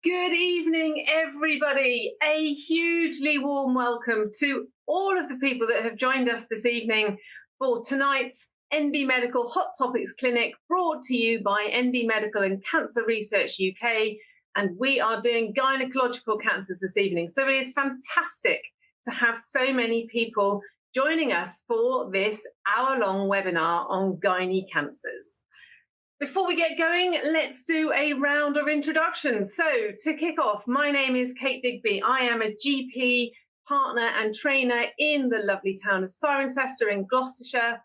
Good evening, everybody. A hugely warm welcome to all of the people that have joined us this evening for tonight's NB Medical Hot Topics Clinic, brought to you by NB Medical and Cancer Research UK. And we are doing gynecological cancers this evening. So it is fantastic to have so many people joining us for this hour-long webinar on gynae cancers. Before we get going, let's do a round of introductions. So to kick off, my name is Kate Digby. I am a GP, partner and trainer in the lovely town of Cirencester in Gloucestershire.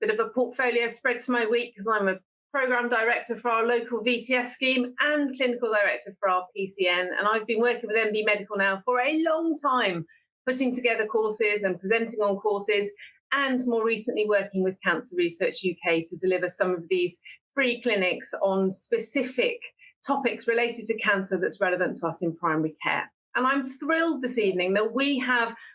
Bit of a portfolio spread to my week because I'm a programme director for our local VTS scheme and clinical director for our PCN. And I've been working with NB Medical now for a long time, putting together courses and presenting on courses, and more recently working with Cancer Research UK to deliver some of these free clinics on specific topics related to cancer that's relevant to us in primary care. And I'm thrilled this evening that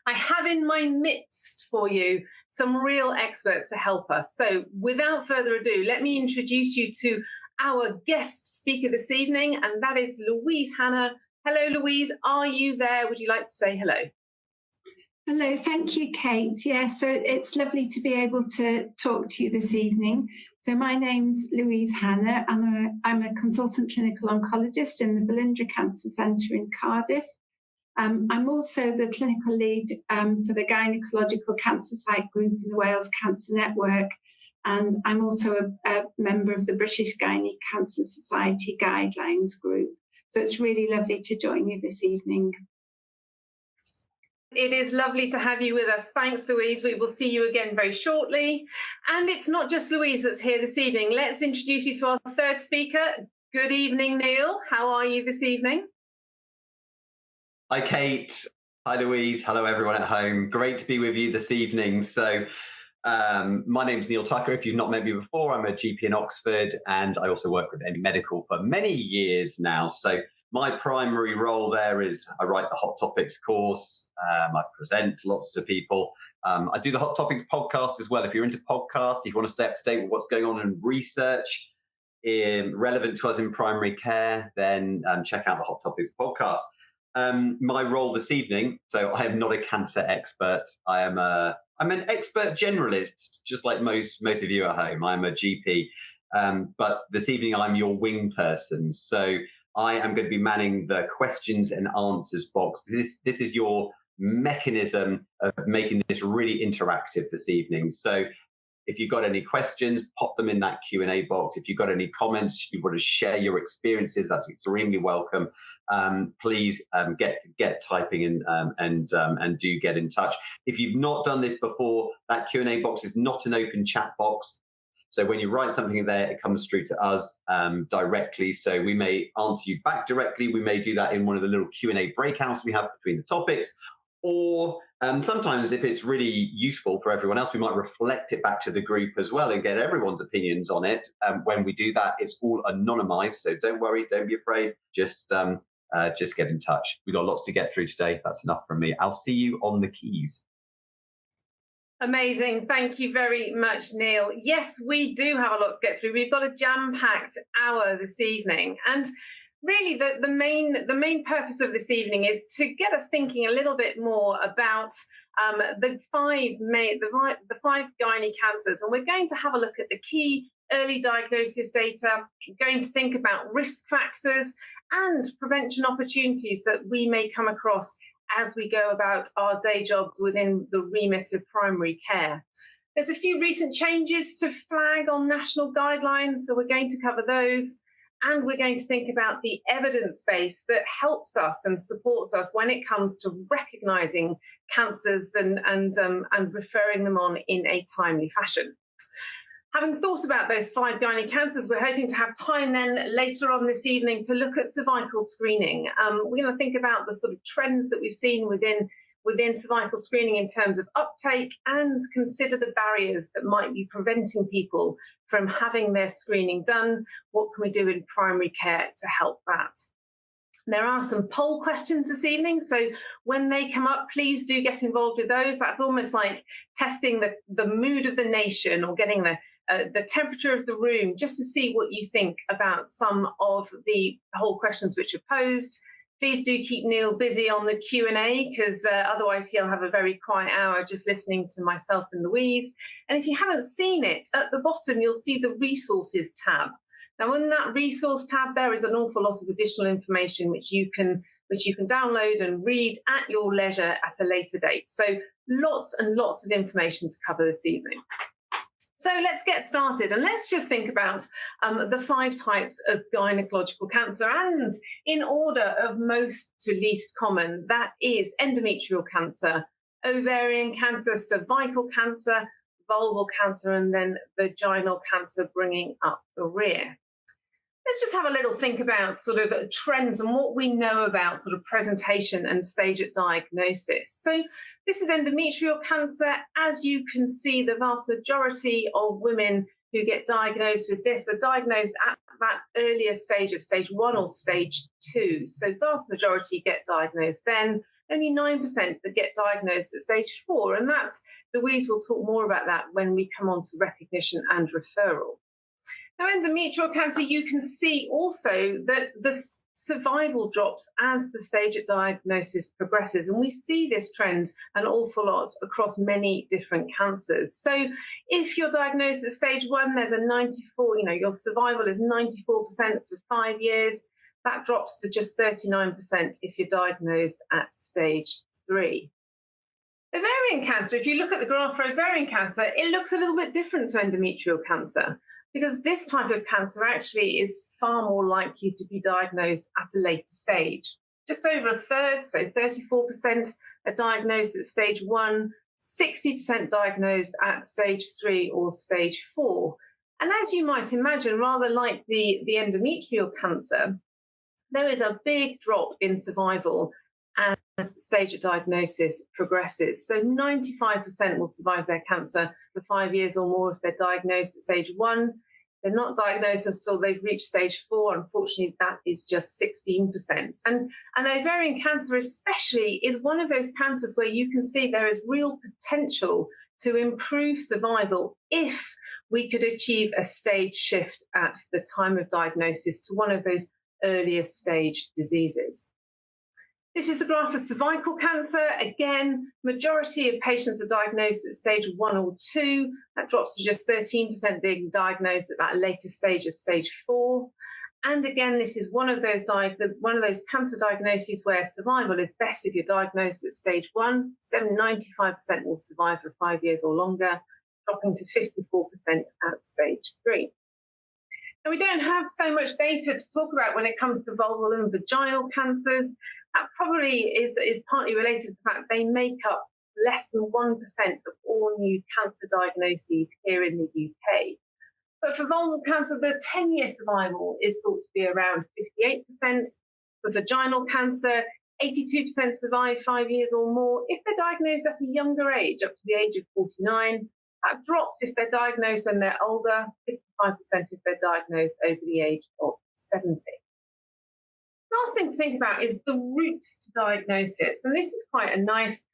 I have in my midst for you some real experts to help us. So without further ado, let me introduce you to our guest speaker this evening, and that is Louise Hanna. Hello, Louise. Are you there? Would you like to say hello? Hello, thank you, Kate. Yeah, so it's lovely to be able to talk to you this evening. So my name's Louise Hanna, and I'm a consultant clinical oncologist in the Velindre Cancer Centre in Cardiff. I'm also the clinical lead for the Gynaecological Cancer Site Group in the Wales Cancer Network, and I'm also a member of the British Gynae Cancer Society Guidelines Group. So it's really lovely to join you this evening. It is lovely to have you with us. Thanks, Louise. We will see you again very shortly. And it's not just Louise that's here this evening. Let's introduce you to our third speaker. Good evening, Neil. How are you this evening? Hi, Kate. Hi, Louise. Hello, everyone at home. Great to be with you this evening. So my name's Neil Tucker. If you've not met me before, I'm a GP in Oxford, and I also work with NB Medical for many years now. So my primary role there is I write the Hot Topics course. I present lots to people. I do the Hot Topics podcast as well. If you're into podcasts, if you want to stay up to date with what's going on in research relevant to us in primary care, then check out the Hot Topics podcast. My role this evening, so I am not a cancer expert. I'm an expert generalist, just like most of you at home. I'm a GP, but this evening I'm your wing person. So I am going to be manning the questions and answers box. This is your mechanism of making this really interactive this evening. So if you've got any questions, pop them in that Q&A box. If you've got any comments, you want to share your experiences, that's extremely welcome. Please get typing in and do get in touch. If you've not done this before, that Q&A box is not an open chat box. So when you write something in there, it comes through to us directly. So we may answer you back directly. We may do that in one of the little Q&A breakouts we have between the topics. Or sometimes if it's really useful for everyone else, we might reflect it back to the group as well and get everyone's opinions on it. When we do that, it's all anonymized. So don't worry, don't be afraid. Just get in touch. We've got lots to get through today. That's enough from me. I'll see you on the keys. Amazing. Thank you very much, Neil. Yes, we do have a lot to get through. We've got a jam-packed hour this evening. And really, the main purpose of this evening is to get us thinking a little bit more about the five gynae cancers. And we're going to have a look at the key early diagnosis data. We're going to think about risk factors and prevention opportunities that we may come across as we go about our day jobs within the remit of primary care. There's a few recent changes to flag on national guidelines, so we're going to cover those. And we're going to think about the evidence base that helps us and supports us when it comes to recognising cancers and referring them on in a timely fashion. Having thought about those 5 gynae cancers, we're hoping to have time then later on this evening to look at cervical screening. We're going to think about the sort of trends that we've seen within cervical screening in terms of uptake, and consider the barriers that might be preventing people from having their screening done. What can we do in primary care to help that? There are some poll questions this evening, so when they come up, please do get involved with those. That's almost like testing the mood of the nation, or getting the temperature of the room, just to see what you think about some of the whole questions which are posed. Please do keep Neil busy on the Q&A, because otherwise he'll have a very quiet hour just listening to myself and Louise. And if you haven't seen it, at the bottom you'll see the resources tab. Now, in that resource tab, there is an awful lot of additional information which you can download and read at your leisure at a later date. So lots and lots of information to cover this evening. So let's get started, and let's just think about the 5 types of gynecological cancer, and in order of most to least common, that is endometrial cancer, ovarian cancer, cervical cancer, vulval cancer, and then vaginal cancer bringing up the rear. Let's just have a little think about sort of trends and what we know about sort of presentation and stage at diagnosis. So this is endometrial cancer. As you can see, the vast majority of women who get diagnosed with this are diagnosed at that earlier stage of stage 1 or stage 2. So vast majority get diagnosed then. Only 9% that get diagnosed at stage 4. And that's, Louise will talk more about that when we come on to recognition and referral. Now, endometrial cancer, you can see also that the survival drops as the stage at diagnosis progresses. And we see this trend an awful lot across many different cancers. So if you're diagnosed at stage 1, there's a 94, your survival is 94% for 5 years. That drops to just 39% if you're diagnosed at stage 3. Ovarian cancer, if you look at the graph for ovarian cancer, it looks a little bit different to endometrial cancer, because this type of cancer actually is far more likely to be diagnosed at a later stage. Just over a third, so 34%, are diagnosed at stage 1, 60% diagnosed at stage 3 or stage 4. And as you might imagine, rather like the endometrial cancer, there is a big drop in survival as stage at diagnosis progresses. So 95% will survive their cancer for 5 years or more if they're diagnosed at stage 1. They're not diagnosed until they've reached stage 4. Unfortunately, that is just 16%. And ovarian cancer especially is one of those cancers where you can see there is real potential to improve survival if we could achieve a stage shift at the time of diagnosis to one of those earlier stage diseases. This is the graph for cervical cancer. Again, majority of patients are diagnosed at stage 1 or 2. That drops to just 13% being diagnosed at that later stage of stage 4. And again, this is one of those cancer diagnoses where survival is best if you're diagnosed at stage 1. 95% will survive for 5 years or longer, dropping to 54% at stage 3. Now, we don't have so much data to talk about when it comes to vulval and vaginal cancers. That probably is partly related to the fact they make up less than 1% of all new cancer diagnoses here in the UK. But for vulval cancer, the 10-year survival is thought to be around 58%. For vaginal cancer, 82% survive 5 years or more if they're diagnosed at a younger age, up to the age of 49. That drops if they're diagnosed when they're older, 55% if they're diagnosed over the age of 70. Last thing to think about is the route to diagnosis. And this is quite a nice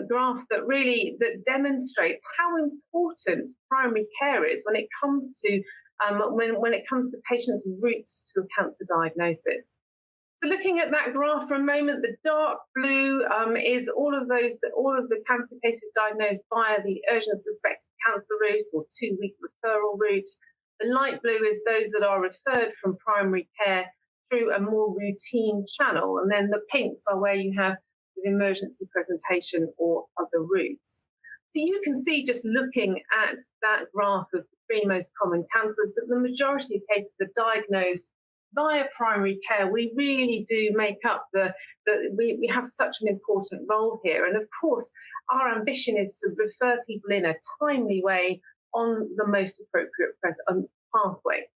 graph that demonstrates how important primary care is when it comes to patients' routes to a cancer diagnosis. So looking at that graph for a moment, the dark blue is all of the cancer cases diagnosed via the urgent suspected cancer route or 2-week referral route. The light blue is those that are referred from primary care through a more routine channel. And then the pinks are where you have the emergency presentation or other routes. So you can see, just looking at that graph of the 3 most common cancers, that the majority of cases are diagnosed via primary care. We really do make up we have such an important role here. And of course, our ambition is to refer people in a timely way on the most appropriate pathway.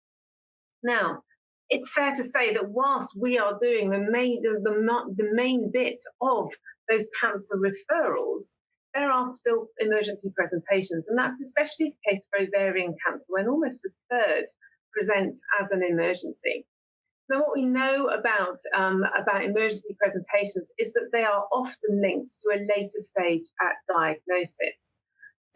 Now, it's fair to say that whilst we are doing the main bit of those cancer referrals, there are still emergency presentations, and that's especially the case for ovarian cancer, when almost a third presents as an emergency. Now, what we know about emergency presentations is that they are often linked to a later stage at diagnosis.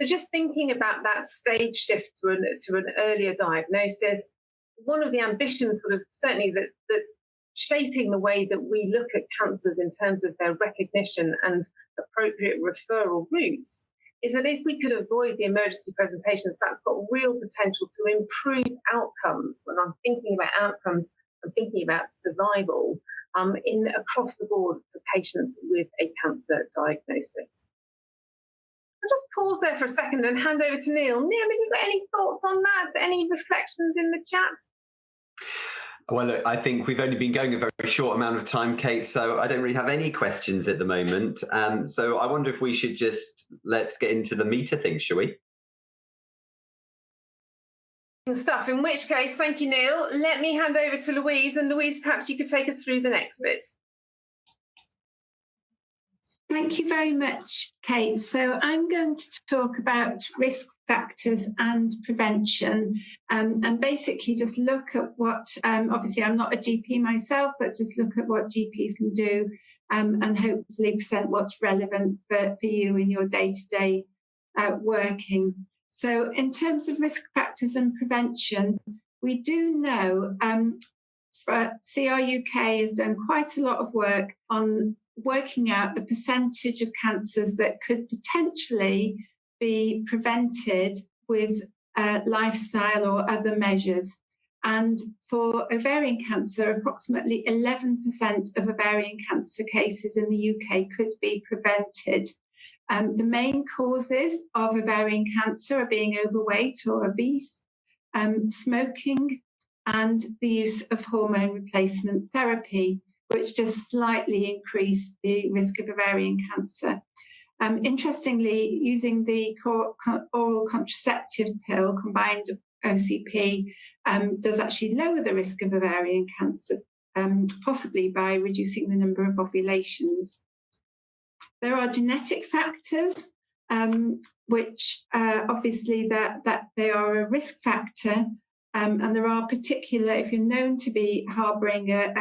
So just thinking about that stage shift to an earlier diagnosis, one of the ambitions sort of certainly that's shaping the way that we look at cancers in terms of their recognition and appropriate referral routes is that if we could avoid the emergency presentations, that's got real potential to improve outcomes. When I'm thinking about outcomes, I'm thinking about survival across the board for patients with a cancer diagnosis. I'll just pause there for a second and hand over to Neil. Neil, have you got any thoughts on that? Any reflections in the chat? Well, look, I think we've only been going a very short amount of time, Kate, so I don't really have any questions at the moment. So I wonder if we should let's get into the meat of things, shall we? Stuff, in which case, thank you, Neil. Let me hand over to Louise, and Louise, perhaps you could take us through the next bits. Thank you very much, Kate. So I'm going to talk about risk factors and prevention, and basically just look at what, obviously I'm not a GP myself, but just look at what GPs can do and hopefully present what's relevant for you in your day-to-day working. So in terms of risk factors and prevention, we do know CRUK has done quite a lot of work on working out the percentage of cancers that could potentially be prevented with lifestyle or other measures. And for ovarian cancer, approximately 11% of ovarian cancer cases in the UK could be prevented. The main causes of ovarian cancer are being overweight or obese, smoking, and the use of hormone replacement therapy, which does slightly increase the risk of ovarian cancer. Interestingly, using the oral contraceptive pill, combined OCP, does actually lower the risk of ovarian cancer, possibly by reducing the number of ovulations. There are genetic factors, which obviously that they are a risk factor. And there are particular, if you're known to be harbouring a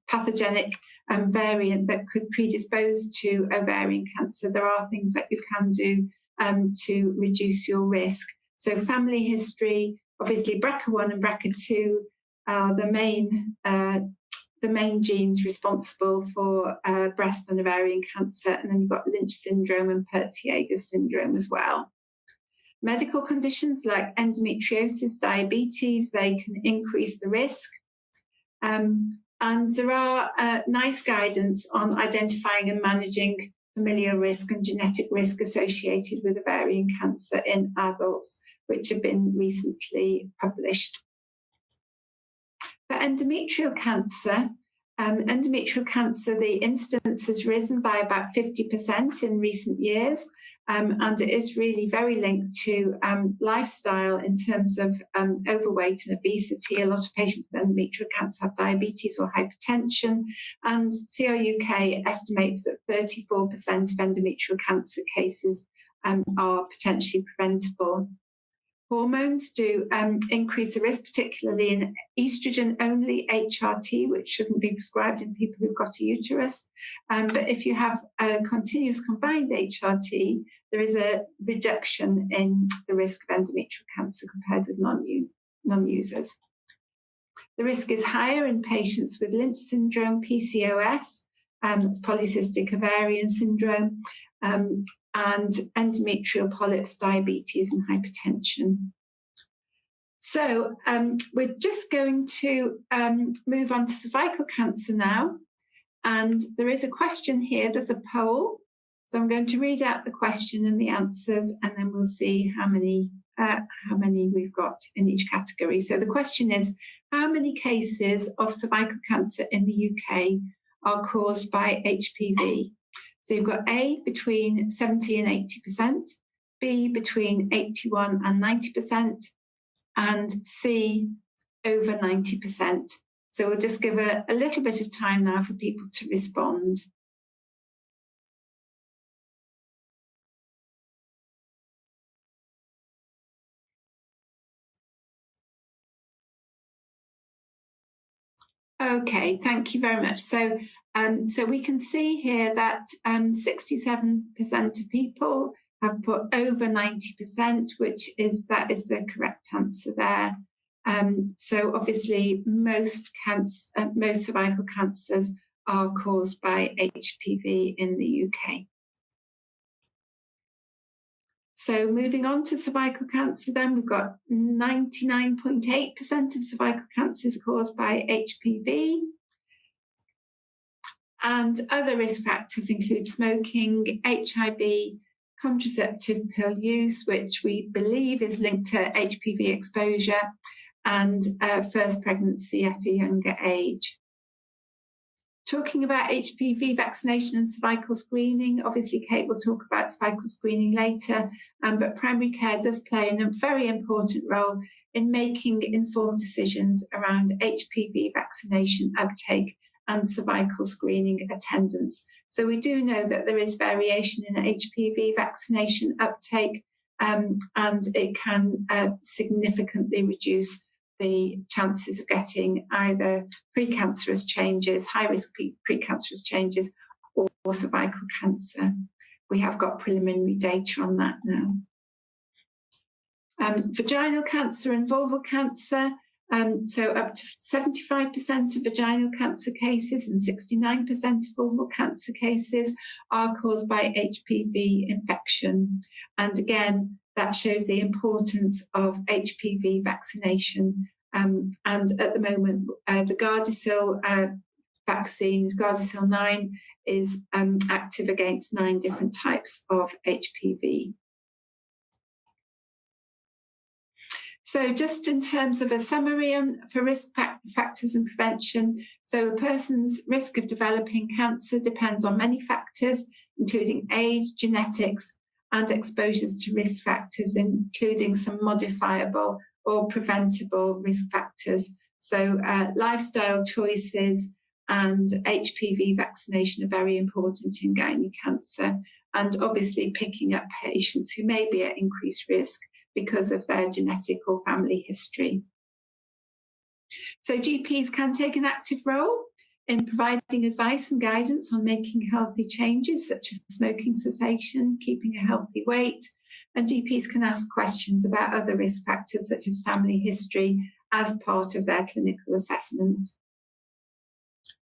pathogenic variant that could predispose to ovarian cancer, there are things that you can do to reduce your risk. So family history, obviously BRCA1 and BRCA2 are the main genes responsible for breast and ovarian cancer, and then you've got Lynch syndrome and Peutz-Jeghers syndrome as well. Medical conditions like endometriosis, diabetes, they can increase the risk. And there are nice guidance on identifying and managing familial risk and genetic risk associated with ovarian cancer in adults, which have been recently published. For endometrial cancer, the incidence has risen by about 50% in recent years, and it is really very linked to lifestyle in terms of overweight and obesity. A lot of patients with endometrial cancer have diabetes or hypertension, and CRUK estimates that 34% of endometrial cancer cases are potentially preventable. Hormones do increase the risk, particularly in estrogen-only HRT, which shouldn't be prescribed in people who've got a uterus. But if you have a continuous combined HRT, there is a reduction in the risk of endometrial cancer compared with non-users. The risk is higher in patients with Lynch syndrome, PCOS, that's polycystic ovarian syndrome, and endometrial polyps, diabetes, and hypertension. So we're just going to move on to cervical cancer now. And there is a question here, there's a poll. So I'm going to read out the question and the answers, and then we'll see how many we've got in each category. So the question is, how many cases of cervical cancer in the UK are caused by HPV? So you've got A, between 70 and 80%, B, between 81 and 90%, and C, over 90%. So we'll just give a little bit of time now for people to respond. Okay, thank you very much. So, so we can see here that 67% of people have put over 90%, that is the correct answer there. So obviously most cervical cancers are caused by HPV in the UK. So moving on to cervical cancer then, we've got 99.8% of cervical cancers caused by HPV. And other risk factors include smoking, HIV, contraceptive pill use, which we believe is linked to HPV exposure, and first pregnancy at a younger age. Talking about HPV vaccination and cervical screening, obviously Kate will talk about cervical screening later, but primary care does play a very important role in making informed decisions around HPV vaccination uptake and cervical screening attendance. So we do know that there is variation in HPV vaccination uptake, and it can significantly reduce the chances of getting either precancerous changes, high-risk precancerous changes, or cervical cancer. We have got preliminary data on that now. Vaginal cancer and vulval cancer, so up to 75% of vaginal cancer cases and 69% of vulval cancer cases are caused by HPV infection. And again, that shows the importance of HPV vaccination. And at the moment, the Gardasil vaccine, Gardasil 9, is active against 9 different types of HPV. So just in terms of a summary for risk factors and prevention, so a person's risk of developing cancer depends on many factors, including age, genetics, and exposures to risk factors, including some modifiable or preventable risk factors. So lifestyle choices and HPV vaccination are very important in gynae cancer, and obviously picking up patients who may be at increased risk because of their genetic or family history. So GPs can take an active role in providing advice and guidance on making healthy changes, such as smoking cessation, keeping a healthy weight, and GPs can ask questions about other risk factors, such as family history, as part of their clinical assessment.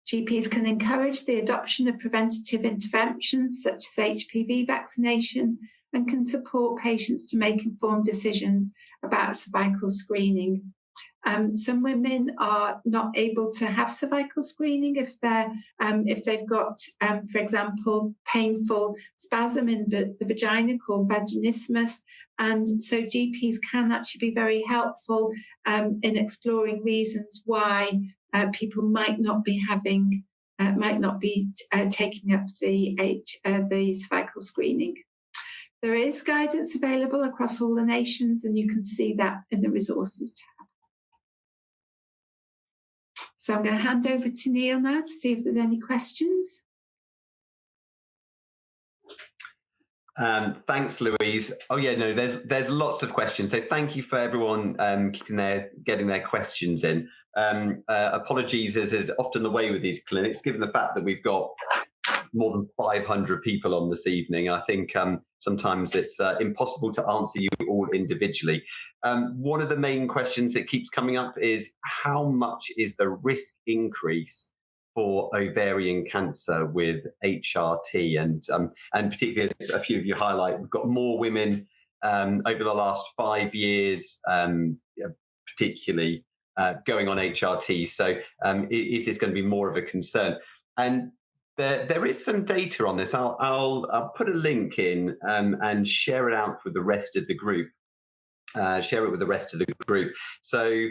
GPs can encourage the adoption of preventative interventions, such as HPV vaccination, and can support patients to make informed decisions about cervical screening. Some women are not able to have cervical screening if they've got, for example, painful spasm in the vagina called vaginismus, and so GPs can actually be very helpful in exploring reasons why people might not be taking up the cervical screening. There is guidance available across all the nations, and you can see that in the resources tab. So I'm going to hand over to Neil now to see if there's any questions. Thanks, Louise. Oh yeah, no, there's lots of questions. So thank you for everyone getting their questions in. Apologies, as is often the way with these clinics, given the fact that we've got more than 500 people on this evening. I think sometimes it's impossible to answer you all individually. One of the main questions that keeps coming up is how much is the risk increase for ovarian cancer with HRT? And particularly, as a few of you highlight, we've got more women over the last 5 years, particularly going on HRT. So is this going to be more of a concern? And there is some data on this. I'll put a link in and share it out with the rest of the group. So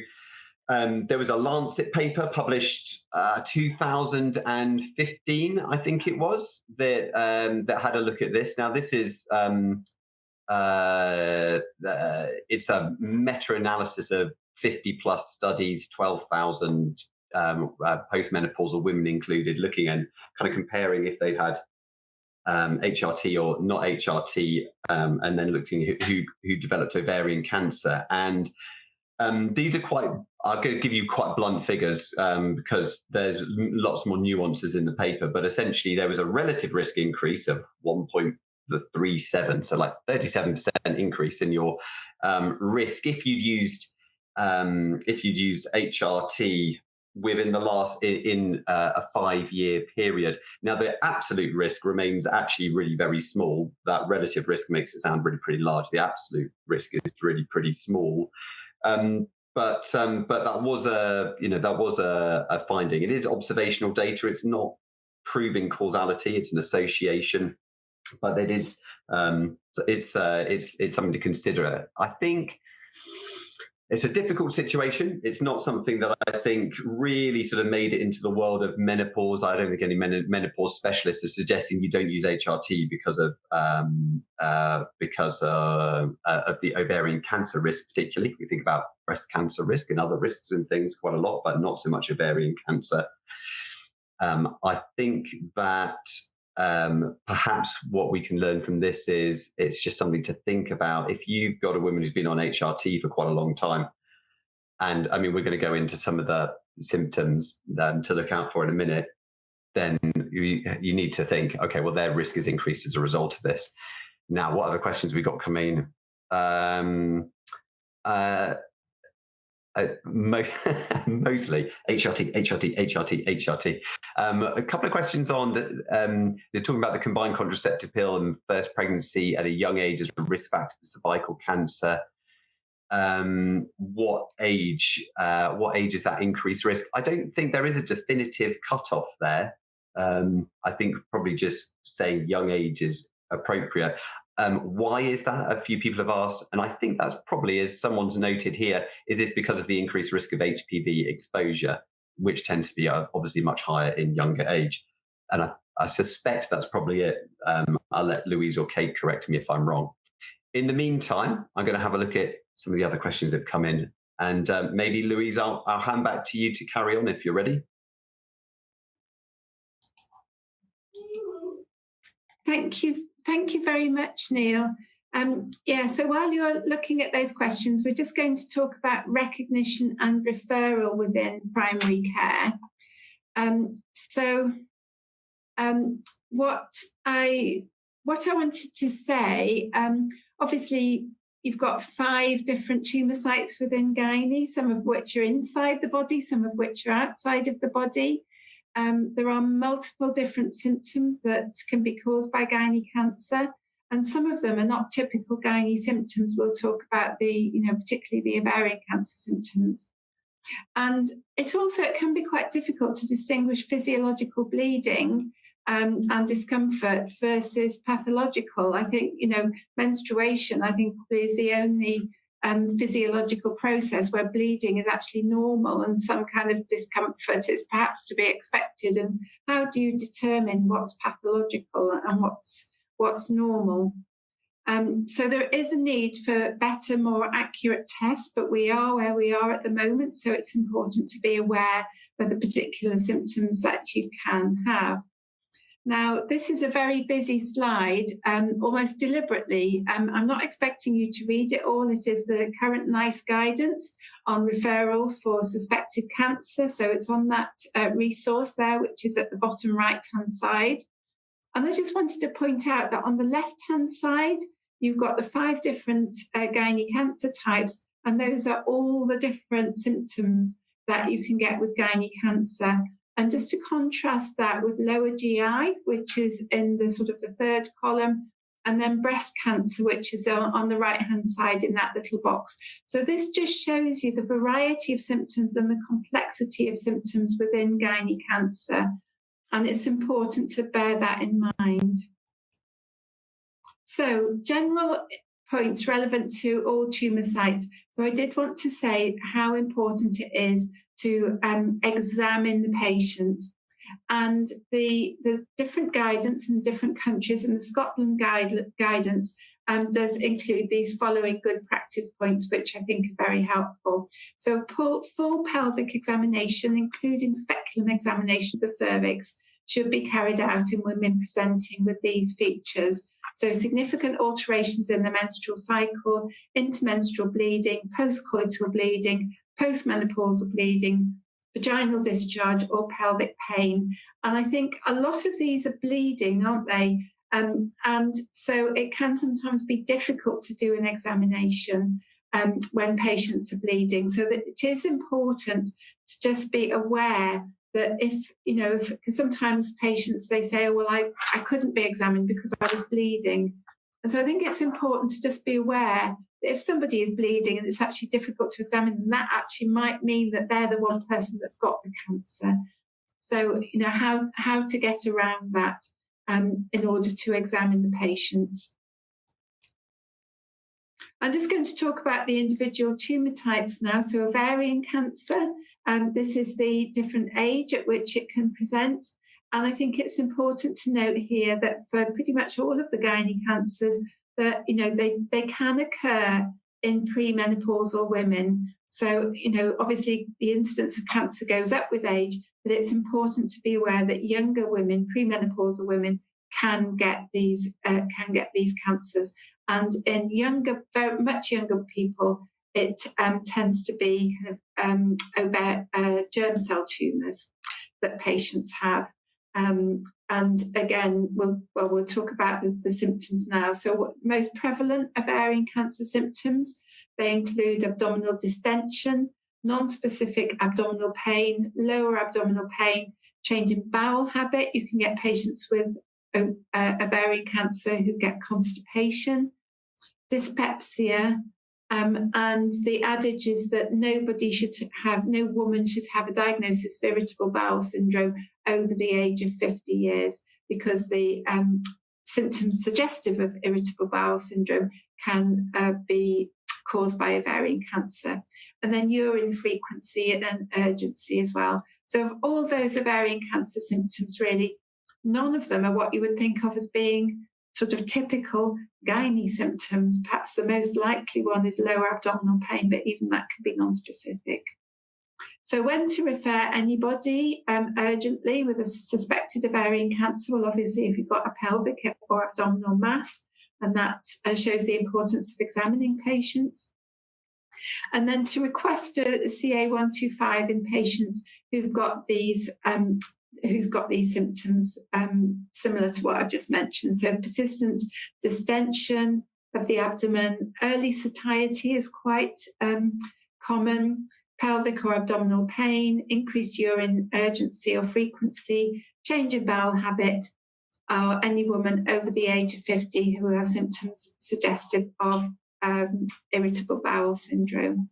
there was a Lancet paper published 2015, I think it was, that had a look at this. Now this is it's a meta-analysis of 50 plus studies, 12,000 postmenopausal women included, looking and kind of comparing if they had HRT or not HRT, and then looking at who developed ovarian cancer. And these are I'm going to give you quite blunt figures because there's lots more nuances in the paper, but essentially there was a relative risk increase of the 3.7, so like 37% increase in your risk if you'd used HRT within the last in a 5-year period. Now, the absolute risk remains actually really very small. That relative risk makes it sound really pretty large. The absolute risk is really pretty small. But that was a finding. It is observational data. It's not proving causality. It's an association, but it is it's something to consider. I think it's a difficult situation. It's not something that I think really sort of made it into the world of menopause. I don't think any menopause specialists are suggesting you don't use HRT because of the ovarian cancer risk, particularly. We think about breast cancer risk and other risks and things quite a lot, but not so much ovarian cancer. I think that perhaps what we can learn from this is it's just something to think about. If you've got a woman who's been on HRT for quite a long time, and I mean, we're going to go into some of the symptoms to look out for in a minute, then you need to think, okay, well, their risk is increased as a result of this. Now, what other questions we got coming? Mostly HRT. A couple of questions on that. They're talking about the combined contraceptive pill and first pregnancy at a young age as a risk factor for cervical cancer. What age is that increased risk? I don't think there is a definitive cutoff there. I think probably just saying young age is appropriate. Why is that? A few people have asked, and I think that's probably, as someone's noted here, is this because of the increased risk of HPV exposure, which tends to be obviously much higher in younger age? And I suspect that's probably it. I'll let Louise or Kate correct me if I'm wrong. In the meantime, I'm going to have a look at some of the other questions that have come in, and maybe Louise, I'll hand back to you to carry on if you're ready. Thank you. Thank you very much, Neil. So while you're looking at those questions, we're just going to talk about recognition and referral within primary care. What I wanted to say, obviously, you've got 5 different tumour sites within gynae, some of which are inside the body, some of which are outside of the body. There are multiple different symptoms that can be caused by gynae cancer, and some of them are not typical gynae symptoms. We'll talk about particularly the ovarian cancer symptoms. And it can be quite difficult to distinguish physiological bleeding and discomfort versus pathological. I think, menstruation, probably is the only physiological process where bleeding is actually normal and some kind of discomfort is perhaps to be expected. And how do you determine what's pathological and what's normal? So there is a need for better, more accurate tests, but we are where we are at the moment. So it's important to be aware of the particular symptoms that you can have. Now, this is a very busy slide, almost deliberately. I'm not expecting you to read it all. It is the current NICE guidance on referral for suspected cancer. So it's on that resource there, which is at the bottom right-hand side. And I just wanted to point out that on the left-hand side, you've got the 5 different gynae cancer types, and those are all the different symptoms that you can get with gynae cancer. And just to contrast that with lower GI, which is in the sort of the 3rd column, and then breast cancer, which is on the right-hand side in that little box. So this just shows you the variety of symptoms and the complexity of symptoms within gynae cancer. And it's important to bear that in mind. So general points relevant to all tumour sites. So I did want to say how important it is to examine the patient. And there's different guidance in different countries, and the Scotland guidance does include these following good practice points, which I think are very helpful. So full pelvic examination, including speculum examination of the cervix, should be carried out in women presenting with these features. So significant alterations in the menstrual cycle, intermenstrual bleeding, postcoital bleeding, postmenopausal bleeding, vaginal discharge or pelvic pain. And I think a lot of these are bleeding, aren't they? And so it can sometimes be difficult to do an examination when patients are bleeding. So that it is important to just be aware that because sometimes patients, they say, oh, well, I couldn't be examined because I was bleeding. And so I think it's important to just be aware that if somebody is bleeding and it's actually difficult to examine them, that actually might mean that they're the one person that's got the cancer. So, how to get around that in order to examine the patients. I'm just going to talk about the individual tumour types now. So ovarian cancer, this is the different age at which it can present. And I think it's important to note here that for pretty much all of the gynae cancers, that they can occur in premenopausal women. So, obviously the incidence of cancer goes up with age, but it's important to be aware that younger women, premenopausal women, can get these cancers. And in very much younger people, it tends to be kind of germ cell tumours that patients have. And again, we'll talk about the symptoms now. So most prevalent ovarian cancer symptoms, they include abdominal distension, non-specific abdominal pain, lower abdominal pain, change in bowel habit. You can get patients with ovarian cancer who get constipation, dyspepsia, and the adage is that no woman should have a diagnosis of irritable bowel syndrome over the age of 50 years, because the symptoms suggestive of irritable bowel syndrome can be caused by ovarian cancer. And then urine frequency and urgency as well. So of all those ovarian cancer symptoms, really, none of them are what you would think of as being sort of typical gynae symptoms. Perhaps the most likely one is lower abdominal pain, but even that can be non-specific. So when to refer anybody urgently with a suspected ovarian cancer? Well, obviously, if you've got a pelvic or abdominal mass, and that shows the importance of examining patients. And then to request a CA125 in patients who've got these symptoms similar to what I've just mentioned. So persistent distension of the abdomen, early satiety is quite common, pelvic or abdominal pain, increased urine urgency or frequency, change in bowel habit, or any woman over the age of 50 who has symptoms suggestive of irritable bowel syndrome.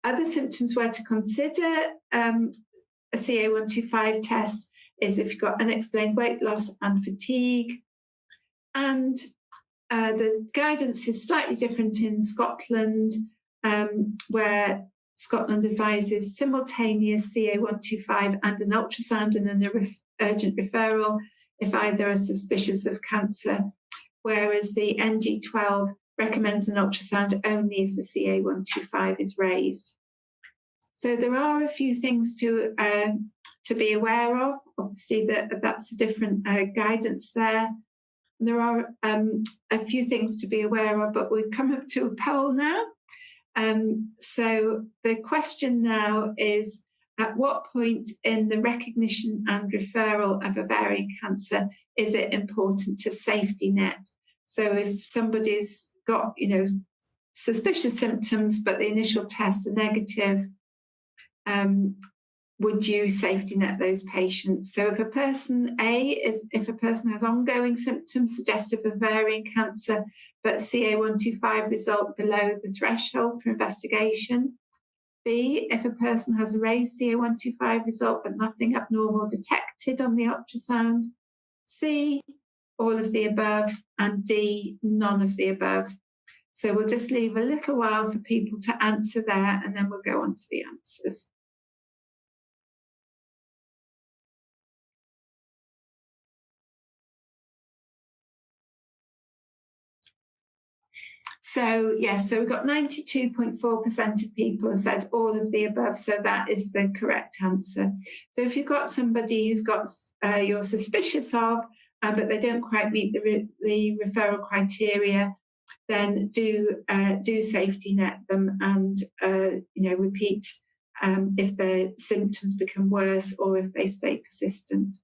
Other symptoms where to consider a CA125 test is if you've got unexplained weight loss and fatigue. And the guidance is slightly different in Scotland, where Scotland advises simultaneous CA125 and an ultrasound and an urgent referral if either are suspicious of cancer, whereas the NG12 recommends an ultrasound only if the CA125 is raised. So there are a few things to be aware of. Obviously, that's a different guidance there. There are a few things to be aware of, but we've come up to a poll now. So the question now is, at what point in the recognition and referral of ovarian cancer is it important to safety net? So if somebody's got, suspicious symptoms, but the initial tests are negative, would you safety net those patients? So if a person has ongoing symptoms suggestive of ovarian cancer, but CA125 result below the threshold for investigation. B, if a person has a raised CA125 result but nothing abnormal detected on the ultrasound. C, all of the above, and D, none of the above. So we'll just leave a little while for people to answer there, and then we'll go on to the answers. So yes, so we've got 92.4% of people have said all of the above, so that is the correct answer. So if you've got somebody who's got you're suspicious of, but they don't quite meet the referral criteria, then do safety net them and repeat if the symptoms become worse or if they stay persistent.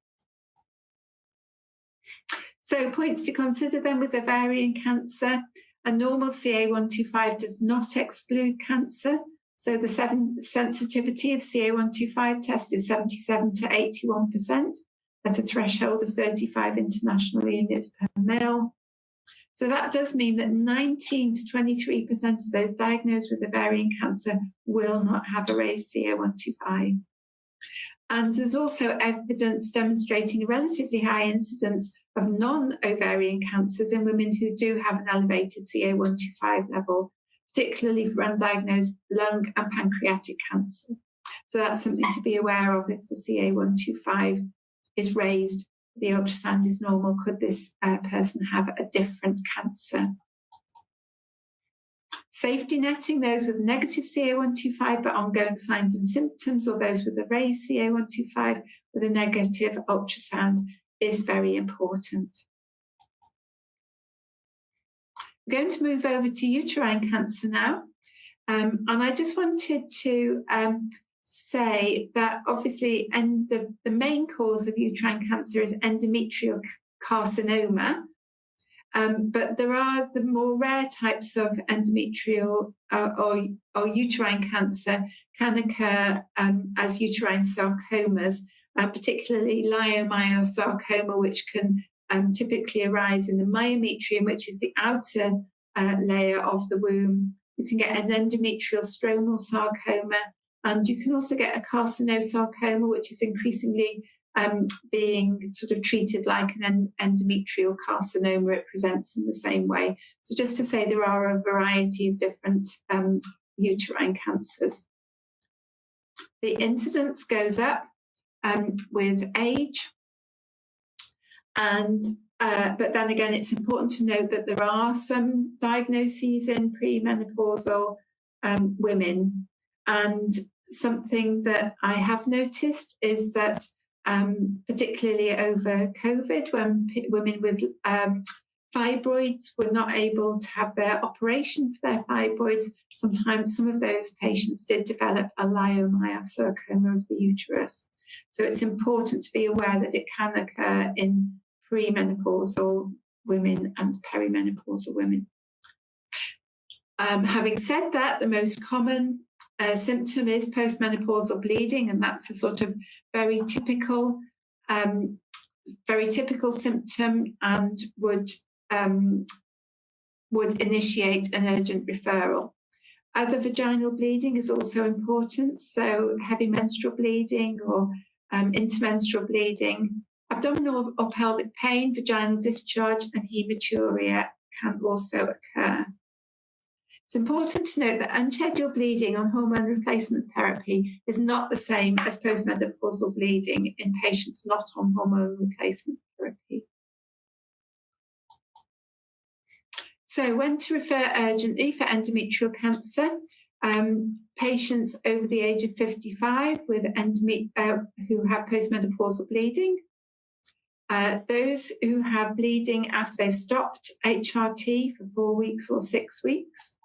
So points to consider then with ovarian cancer. A normal CA125 does not exclude cancer. So the sensitivity of CA125 test is 77 to 81% at a threshold of 35 international units per mil. So that does mean that 19 to 23% of those diagnosed with ovarian cancer will not have a raised CA125. And there's also evidence demonstrating a relatively high incidence of non-ovarian cancers in women who do have an elevated CA125 level, particularly for undiagnosed lung and pancreatic cancer. So that's something to be aware of. If the CA125 is raised, the ultrasound is normal, could this person have a different cancer? Safety netting, those with negative CA125 but ongoing signs and symptoms, or those with a raised CA125 with a negative ultrasound, is very important. We're going to move over to uterine cancer now. And I just wanted to say that obviously the main cause of uterine cancer is endometrial carcinoma. But there are the more rare types of endometrial or uterine cancer can occur as uterine sarcomas, particularly leiomyosarcoma, which can typically arise in the myometrium, which is the outer layer of the womb. You can get an endometrial stromal sarcoma, and you can also get a carcinosarcoma, which is increasingly being sort of treated like an endometrial carcinoma. It presents in the same way. So just to say, there are a variety of different uterine cancers. The incidence goes up with age, and but then again, it's important to note that there are some diagnoses in premenopausal women, and something that I have noticed is that particularly over COVID, when women with fibroids were not able to have their operation for their fibroids, sometimes some of those patients did develop a leiomyosarcoma of the uterus. So it's important to be aware that it can occur in premenopausal women and perimenopausal women. Having said that, the most common symptom is postmenopausal bleeding, and that's a sort of very typical symptom and would initiate an urgent referral. Other vaginal bleeding is also important, so heavy menstrual bleeding or intermenstrual bleeding, abdominal or pelvic pain, vaginal discharge, and hematuria can also occur. It's important to note that unscheduled bleeding on hormone replacement therapy is not the same as postmenopausal bleeding in patients not on hormone replacement therapy. So when to refer urgently for endometrial cancer, patients over the age of 55 with who have postmenopausal bleeding, those who have bleeding after they've stopped HRT for 4 weeks or 6 weeks,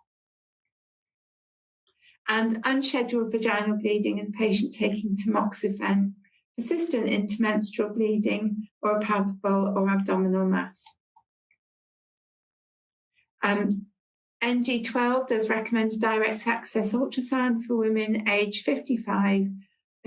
and unscheduled vaginal bleeding in patient taking tamoxifen, persistent intermenstrual bleeding, or a palpable or abdominal mass. NG12 does recommend direct access ultrasound for women aged 55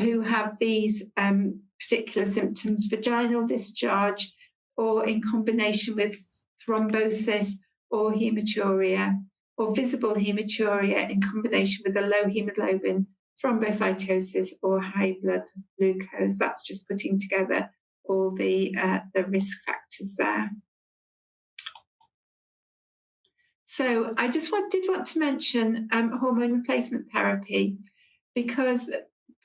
who have these particular symptoms, vaginal discharge, or in combination with thrombosis or hematuria, or visible hematuria in combination with a low hemoglobin, thrombocytosis, or high blood glucose. That's just putting together all the risk factors there. So I just did want to mention hormone replacement therapy, because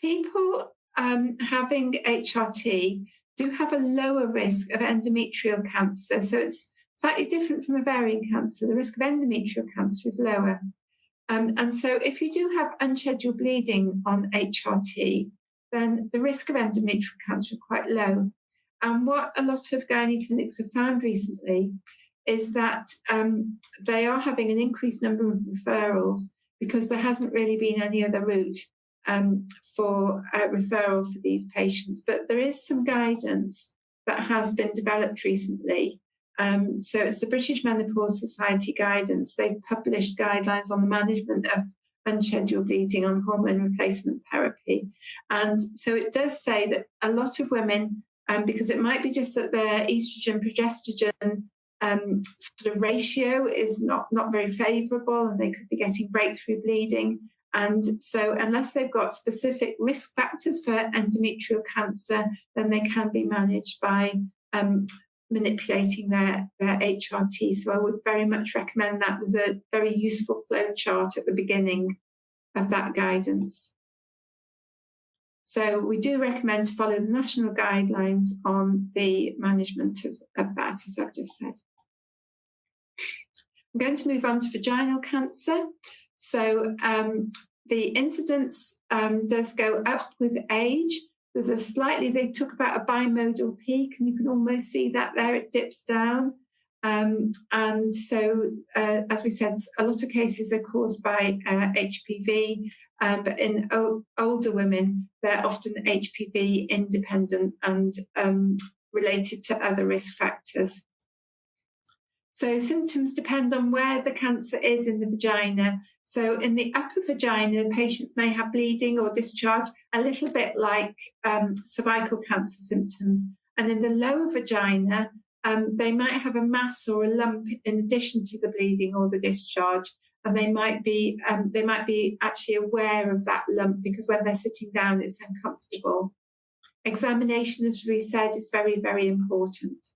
people having HRT do have a lower risk of endometrial cancer. So it's slightly different from ovarian cancer. The risk of endometrial cancer is lower. And so if you do have unscheduled bleeding on HRT, then the risk of endometrial cancer is quite low. And what a lot of gynae clinics have found recently is that they are having an increased number of referrals because there hasn't really been any other route for referral for these patients. But there is some guidance that has been developed recently So it's the British Menopause Society guidance. They've published guidelines on the management of unscheduled bleeding on hormone replacement therapy. And so it does say that a lot of women, because it might be just that their estrogen-progestogen sort of ratio is not very favourable, and they could be getting breakthrough bleeding. And so unless they've got specific risk factors for endometrial cancer, then they can be managed by manipulating their HRT. So I would very much recommend that. There's a very useful flow chart at the beginning of that guidance. So we do recommend to follow the national guidelines on the management of that, as I've just said. I'm going to move on to vaginal cancer. So the incidence does go up with age. There's they talk about a bimodal peak, and you can almost see that there, it dips down. And so, as we said, a lot of cases are caused by HPV, but in older women, they're often HPV independent and related to other risk factors. So symptoms depend on where the cancer is in the vagina. So in the upper vagina, patients may have bleeding or discharge, a little bit like cervical cancer symptoms. And in the lower vagina, they might have a mass or a lump in addition to the bleeding or the discharge. And they might be actually aware of that lump, because when they're sitting down, it's uncomfortable. Examination, as we said, is very, very important.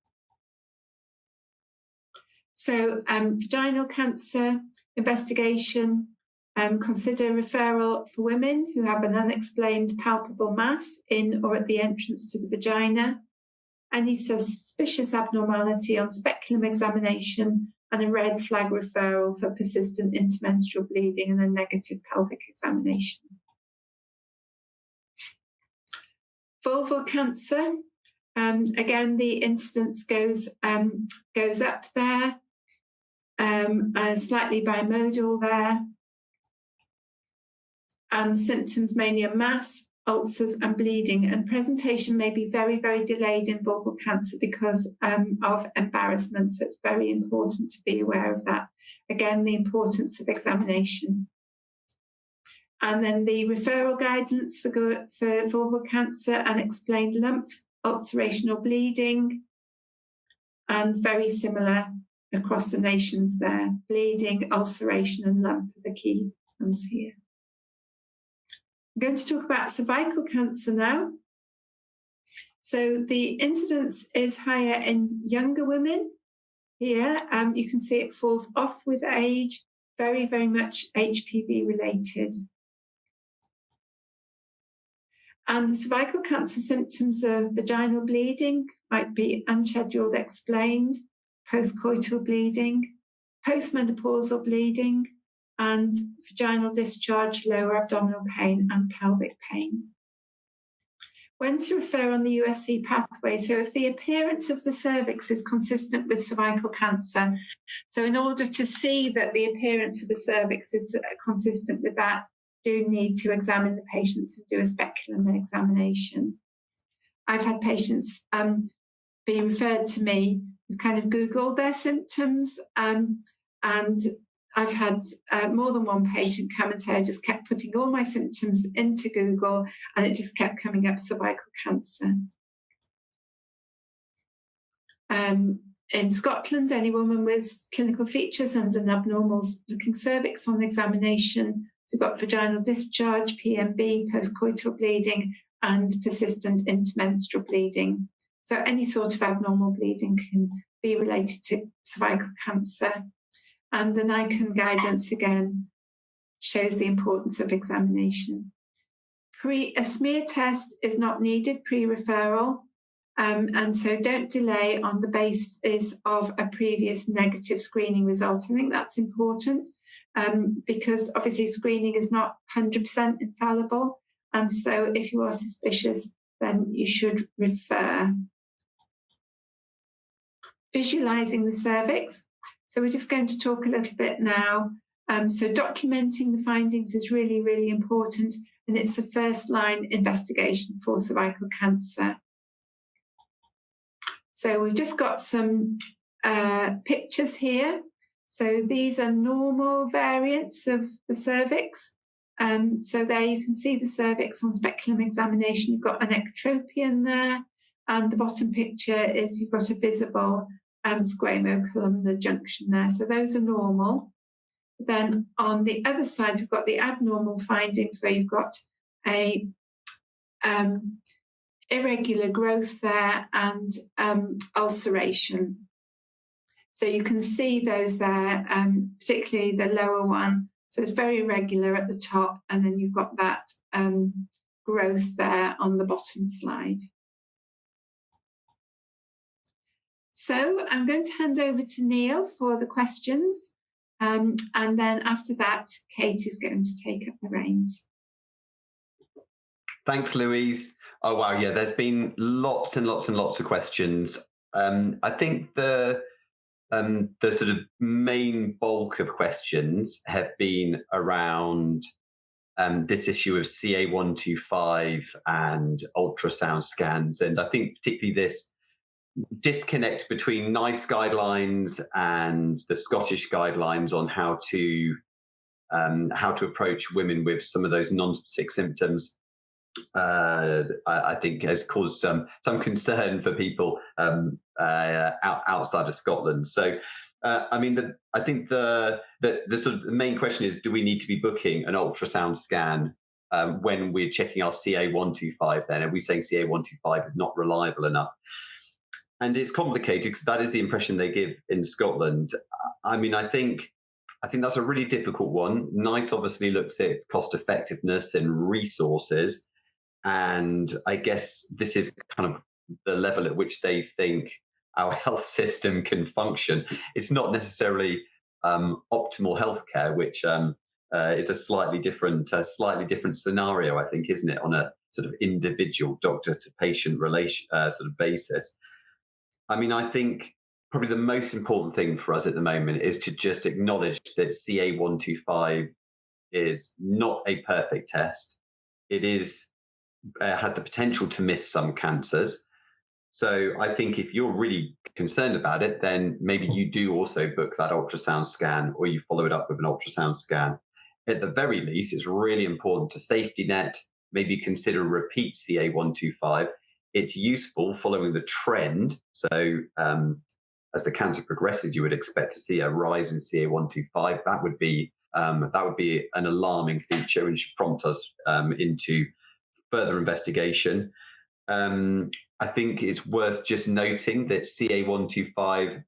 So vaginal cancer investigation, consider referral for women who have an unexplained palpable mass in or at the entrance to the vagina, any suspicious abnormality on speculum examination, and a red flag referral for persistent intermenstrual bleeding and a negative pelvic examination. Vulval cancer, again, the incidence goes up there. Slightly bimodal there, and symptoms mainly are mass, ulcers and bleeding, and presentation may be very, very delayed in vulval cancer because of embarrassment, so it's very important to be aware of that. Again, the importance of examination. And then the referral guidance for vulval cancer: unexplained lump, ulceration or bleeding, and very similar across the nations there. Bleeding, ulceration and lump are the key ones here. I'm going to talk about cervical cancer now. So the incidence is higher in younger women. Here you can see it falls off with age, very, very much HPV related. And the cervical cancer symptoms of vaginal bleeding might be unscheduled explained, postcoital bleeding, postmenopausal bleeding, and vaginal discharge, lower abdominal pain, and pelvic pain. When to refer on the USC pathway. So if the appearance of the cervix is consistent with cervical cancer, so in order to see that the appearance of the cervix is consistent with that, do need to examine the patients and do a speculum examination. I've had patients being referred to me who've kind of Googled their symptoms, and I've had more than one patient come and say, I just kept putting all my symptoms into Google and it just kept coming up cervical cancer. In Scotland, any woman with clinical features and an abnormal looking cervix on examination, so we've got vaginal discharge, PMB, postcoital bleeding, and persistent intermenstrual bleeding. So any sort of abnormal bleeding can be related to cervical cancer. And the NICON guidance, again, shows the importance of examination. A smear test is not needed pre-referral, and so don't delay on the basis of a previous negative screening result. I think that's important because obviously screening is not 100% infallible, and so if you are suspicious, then you should refer. Visualizing the cervix. So we're just going to talk a little bit now. So documenting the findings is really, really important, and it's the first line investigation for cervical cancer. So we've just got some pictures here. So these are normal variants of the cervix. So there you can see the cervix on speculum examination. You've got an ectropion there, and the bottom picture is you've got a visible squamocolumnar junction there. So those are normal. Then on the other side, you've got the abnormal findings where you've got a irregular growth there and ulceration. So you can see those there, particularly the lower one. So it's very irregular at the top, and then you've got that growth there on the bottom slide. So I'm going to hand over to Neil for the questions. And then after that, Kate is going to take up the reins. Thanks, Louise. Oh, wow. Yeah, there's been lots and lots and lots of questions. I think the sort of main bulk of questions have been around this issue of CA125 and ultrasound scans. And I think particularly this disconnect between NICE guidelines and the Scottish guidelines on how to approach women with some of those non-specific symptoms, I think has caused some concern for people outside of Scotland. So, I mean, I think the sort of the main question is: do we need to be booking an ultrasound scan when we're checking our CA125? Then are we saying CA125 is not reliable enough? And it's complicated because that is the impression they give in Scotland. I mean, I think that's a really difficult one. NICE obviously looks at cost effectiveness and resources. And I guess this is kind of the level at which they think our health system can function. It's not necessarily optimal healthcare, which is a slightly different scenario, I think, isn't it, on a sort of individual doctor to patient relation sort of basis. I mean, I think probably the most important thing for us at the moment is to just acknowledge that CA125 is not a perfect test. It has the potential to miss some cancers. So I think if you're really concerned about it, then maybe you do also book that ultrasound scan, or you follow it up with an ultrasound scan. At the very least, it's really important to safety net, maybe consider a repeat CA125. It's useful following the trend. So as the cancer progresses, you would expect to see a rise in CA125. That would be an alarming feature and should prompt us into further investigation. I think it's worth just noting that CA125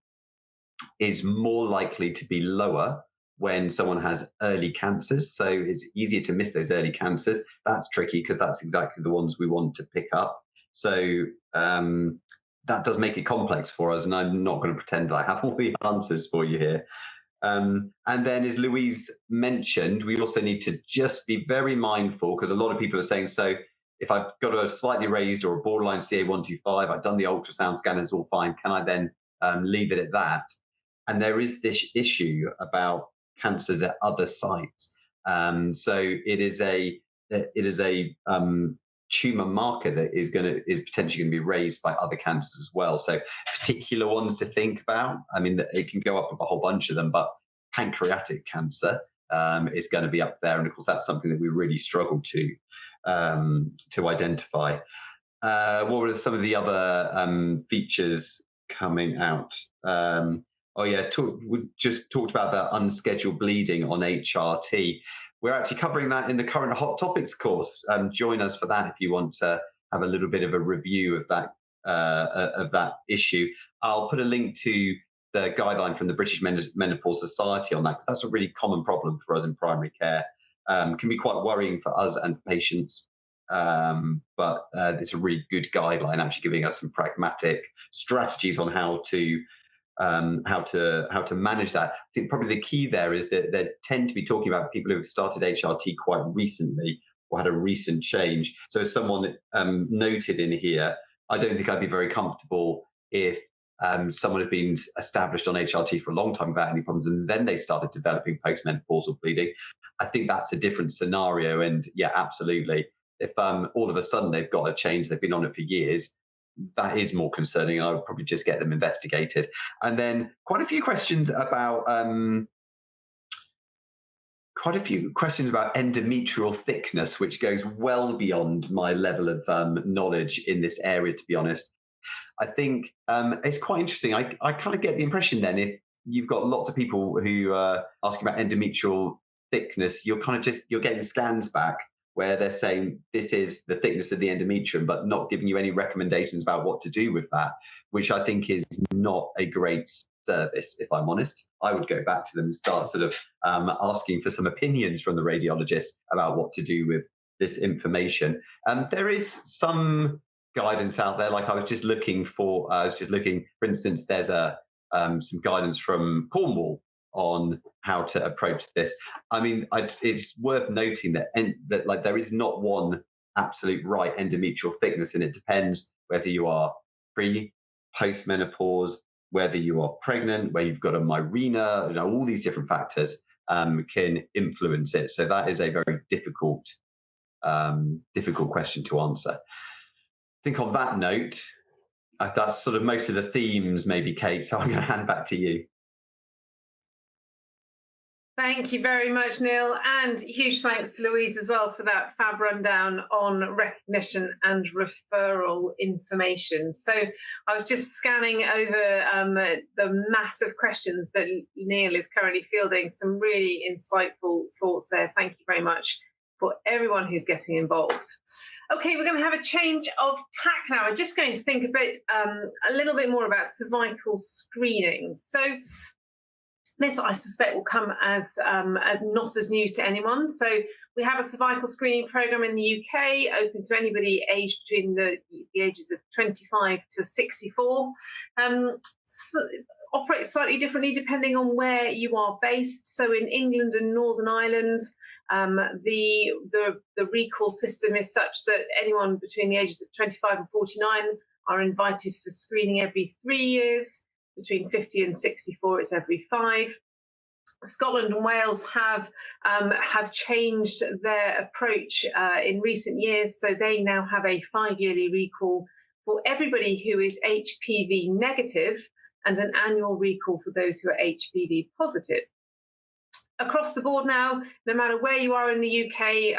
is more likely to be lower when someone has early cancers. So it's easier to miss those early cancers. That's tricky because that's exactly the ones we want to pick up. So that does make it complex for us, and I'm not going to pretend that I have all the answers for you here. And then, as Louise mentioned, we also need to just be very mindful, because a lot of people are saying, so if I've got a slightly raised or a borderline CA125, I've done the ultrasound scan, it's all fine, can I then leave it at that? And there is this issue about cancers at other sites. So it is a tumor marker that is potentially going to be raised by other cancers as well. So particular ones to think about. I mean, it can go up with a whole bunch of them, but pancreatic cancer is going to be up there, and of course that's something that we really struggle to identify. What were some of the other features coming out? We just talked about that unscheduled bleeding on HRT. We're actually covering that in the current Hot Topics course. Join us for that if you want to have a little bit of a review of that issue. I'll put a link to the guideline from the British Menopause Society on that, because that's a really common problem for us in primary care. Can be quite worrying for us and patients, but it's a really good guideline, actually giving us some pragmatic strategies on how to manage that. I think probably the key there is that they tend to be talking about people who have started HRT quite recently or had a recent change. So as someone noted in here, I don't think I'd be very comfortable if someone had been established on HRT for a long time without any problems, and then they started developing postmenopausal bleeding. I think that's a different scenario. And yeah, absolutely. If all of a sudden they've got a change, they've been on it for years, that is more concerning. I would probably just get them investigated. And then quite a few questions about endometrial thickness, which goes well beyond my level of knowledge in this area, to be honest. I think it's quite interesting. I kind of get the impression then, if you've got lots of people who are asking about endometrial thickness, you're getting scans back where they're saying this is the thickness of the endometrium, but not giving you any recommendations about what to do with that, which I think is not a great service, if I'm honest. I would go back to them and start sort of asking for some opinions from the radiologist about what to do with this information. There is some guidance out there. Like I was just looking, for instance, there's some guidance from Cornwall on how to approach this. I mean, it's worth noting that like there is not one absolute right endometrial thickness, and it depends whether you are pre, post-menopause, whether you are pregnant, where you've got a Mirena, all these different factors can influence it. So that is a very difficult question to answer. I think on that note, that's sort of most of the themes, maybe, Kate. So I'm going to hand back to you. Thank you very much, Neil, and huge thanks to Louise as well for that fab rundown on recognition and referral information. So I was just scanning over the massive questions that Neil is currently fielding. Some really insightful thoughts there. Thank you very much for everyone who's getting involved. Okay, we're going to have a change of tack now. We're just going to think a little bit more about cervical screening. So this, I suspect, will come as not as news to anyone. So we have a cervical screening program in the UK, open to anybody aged between the ages of 25 to 64. Operates slightly differently depending on where you are based. So in England and Northern Ireland, the recall system is such that anyone between the ages of 25 and 49 are invited for screening every 3 years. Between 50 and 64, it's every 5. Scotland and Wales have changed their approach in recent years, so they now have a 5-yearly recall for everybody who is HPV negative and an annual recall for those who are HPV positive. Across the board now, no matter where you are in the UK,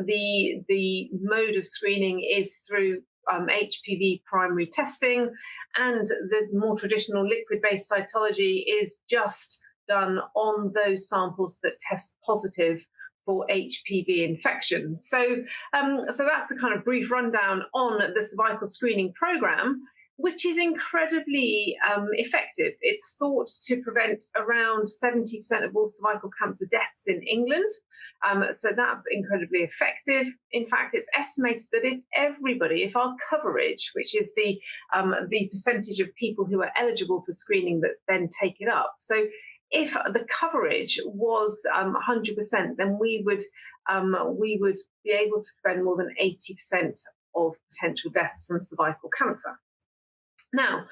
the mode of screening is through HPV primary testing, and the more traditional liquid-based cytology is just done on those samples that test positive for HPV infection. So that's a kind of brief rundown on the cervical screening program, which is incredibly effective. It's thought to prevent around 70% of all cervical cancer deaths in England. So that's incredibly effective. In fact, it's estimated that if our coverage, which is the percentage of people who are eligible for screening that then take it up, so if the coverage was 100%, then we would be able to prevent more than 80% of potential deaths from cervical cancer. Now,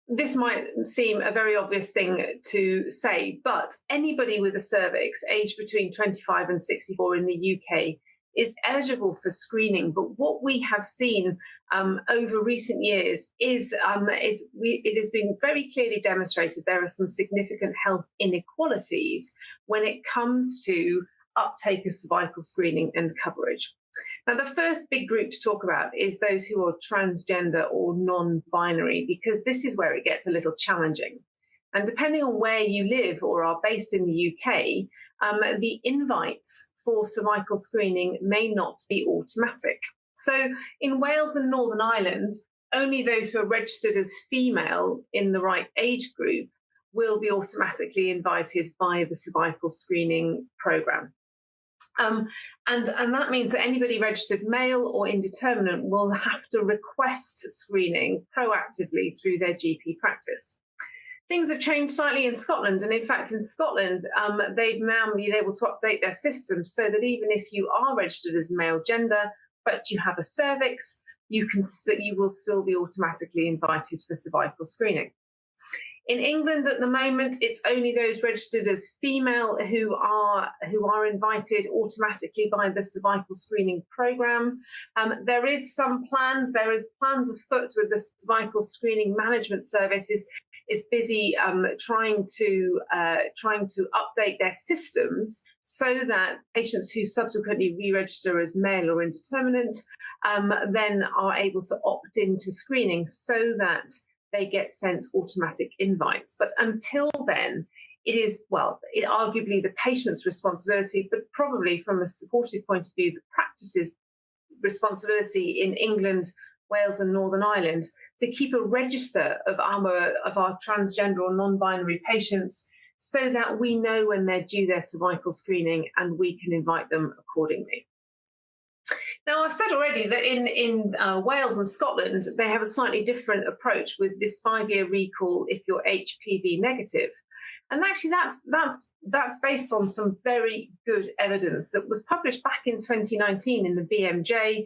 this might seem a very obvious thing to say, but anybody with a cervix aged between 25 and 64 in the UK is eligible for screening. But what we have seen over recent years is it has been very clearly demonstrated there are some significant health inequalities when it comes to uptake of cervical screening and coverage. Now, the first big group to talk about is those who are transgender or non-binary, because this is where it gets a little challenging. And depending on where you live or are based in the UK, the invites for cervical screening may not be automatic. So in Wales and Northern Ireland, only those who are registered as female in the right age group will be automatically invited by the cervical screening programme. And that means that anybody registered male or indeterminate will have to request screening proactively through their GP practice. Things have changed slightly in Scotland, and in fact in Scotland they've now been able to update their system so that even if you are registered as male gender but you have a cervix, you will still be automatically invited for cervical screening. In England at the moment, it's only those registered as female who are invited automatically by the cervical screening programme. There is plans afoot with the cervical screening management service is busy trying to update their systems so that patients who subsequently re-register as male or indeterminate then are able to opt into screening so that they get sent automatic invites. But until then, it is, arguably the patient's responsibility, but probably from a supportive point of view, the practice's responsibility in England, Wales and Northern Ireland to keep a register of our transgender or non-binary patients so that we know when they're due their cervical screening and we can invite them accordingly. Now, I've said already that in Wales and Scotland, they have a slightly different approach with this 5-year recall if you're HPV negative. And actually, that's based on some very good evidence that was published back in 2019 in the BMJ,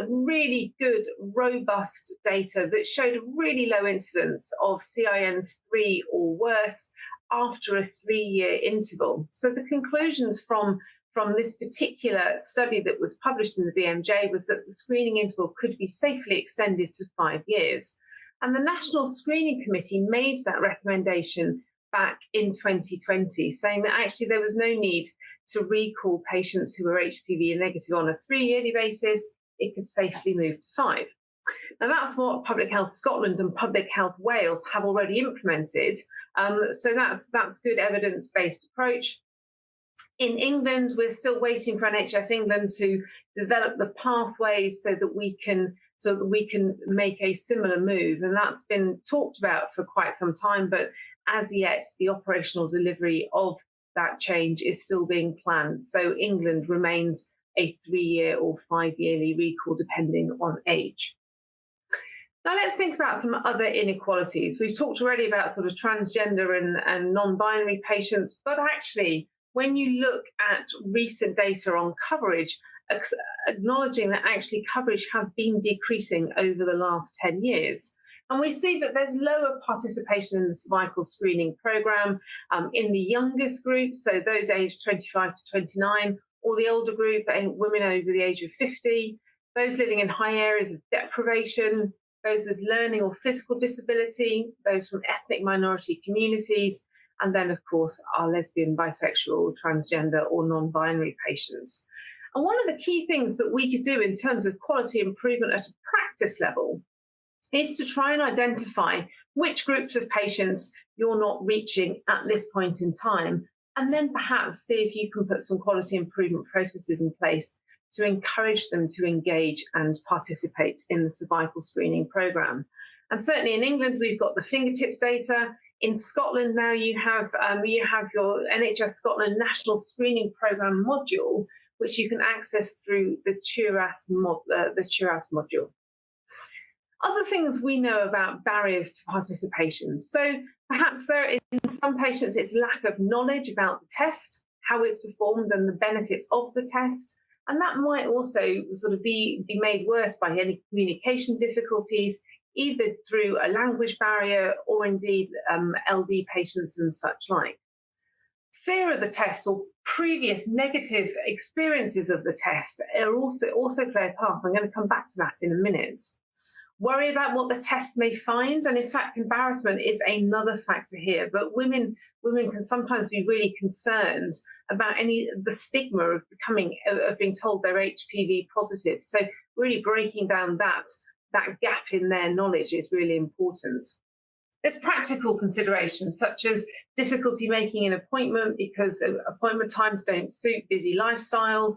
really good, robust data that showed a really low incidence of CIN3 or worse after a 3-year interval. So the conclusions from this particular study that was published in the BMJ was that the screening interval could be safely extended to 5 years. And the National Screening Committee made that recommendation back in 2020, saying that actually there was no need to recall patients who were HPV negative on a 3-yearly basis. It could safely move to 5. Now, that's what Public Health Scotland and Public Health Wales have already implemented. So that's good evidence-based approach. In England, we're still waiting for NHS England to develop the pathways so that we can make a similar move. And that's been talked about for quite some time, but as yet, the operational delivery of that change is still being planned. So England remains a 3-year or 5-yearly recall, depending on age. Now let's think about some other inequalities. We've talked already about sort of transgender and non-binary patients, but actually, when you look at recent data on coverage, acknowledging that actually coverage has been decreasing over the last 10 years. And we see that there's lower participation in the cervical screening programme in the youngest group, so those aged 25 to 29, or the older group, and women over the age of 50, those living in high areas of deprivation, those with learning or physical disability, those from ethnic minority communities, and then, of course, our lesbian, bisexual, transgender or non-binary patients. And one of the key things that we could do in terms of quality improvement at a practice level is to try and identify which groups of patients you're not reaching at this point in time, and then perhaps see if you can put some quality improvement processes in place to encourage them to engage and participate in the cervical screening programme. And certainly in England, we've got the fingertips data. In Scotland now, you have your NHS Scotland National Screening Programme module, which you can access through the CRUK module. Other things we know about barriers to participation. So perhaps in some patients, it's lack of knowledge about the test, how it's performed and the benefits of the test. And that might also sort of be made worse by any communication difficulties, either through a language barrier or indeed LD patients and such like. Fear of the test or previous negative experiences of the test are also play a part. I'm going to come back to that in a minute. Worry about what the test may find, and in fact, embarrassment is another factor here. But women can sometimes be really concerned about the stigma of being told they're HPV positive. So really breaking down that gap in their knowledge is really important. There's practical considerations such as difficulty making an appointment because appointment times don't suit busy lifestyles.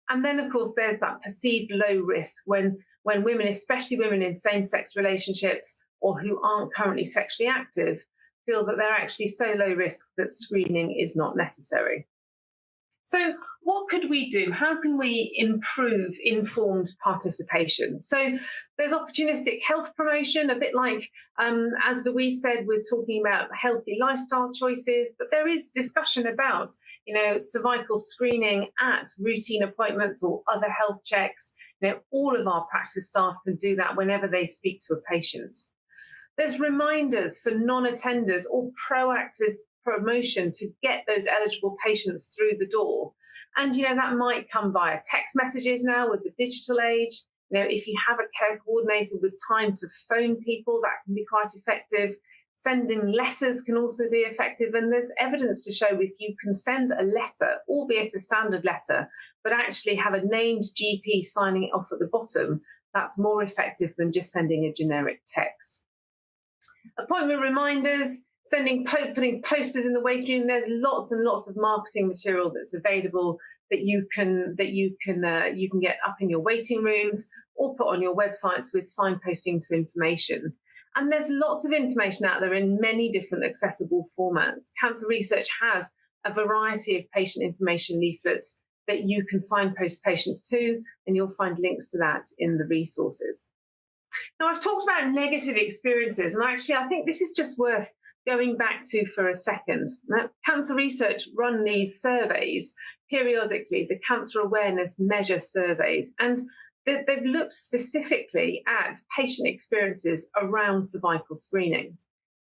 And then, of course, there's that perceived low risk when women, especially women in same-sex relationships or who aren't currently sexually active, feel that they're actually so low risk that screening is not necessary. So what could we do? How can we improve informed participation? So there's opportunistic health promotion, a bit like, as Louise said, we're talking about healthy lifestyle choices, but there is discussion about, cervical screening at routine appointments or other health checks. All of our practice staff can do that whenever they speak to a patient. There's reminders for non-attenders or proactive promotion to get those eligible patients through the door. And, that might come via text messages now with the digital age. If you have a care coordinator with time to phone people, that can be quite effective. Sending letters can also be effective. And there's evidence to show if you can send a letter, albeit a standard letter, but actually have a named GP signing it off at the bottom, that's more effective than just sending a generic text. Appointment reminders, putting posters in the waiting room. There's lots and lots of marketing material that's available that you can get up in your waiting rooms or put on your websites with signposting to information. And there's lots of information out there in many different accessible formats. Cancer Research has a variety of patient information leaflets that you can signpost patients to, and you'll find links to that in the resources. Now, I've talked about negative experiences, and actually I think this is just worth going back to for a second. Now, Cancer Research run these surveys periodically, the Cancer Awareness Measure surveys, and they've looked specifically at patient experiences around cervical screening.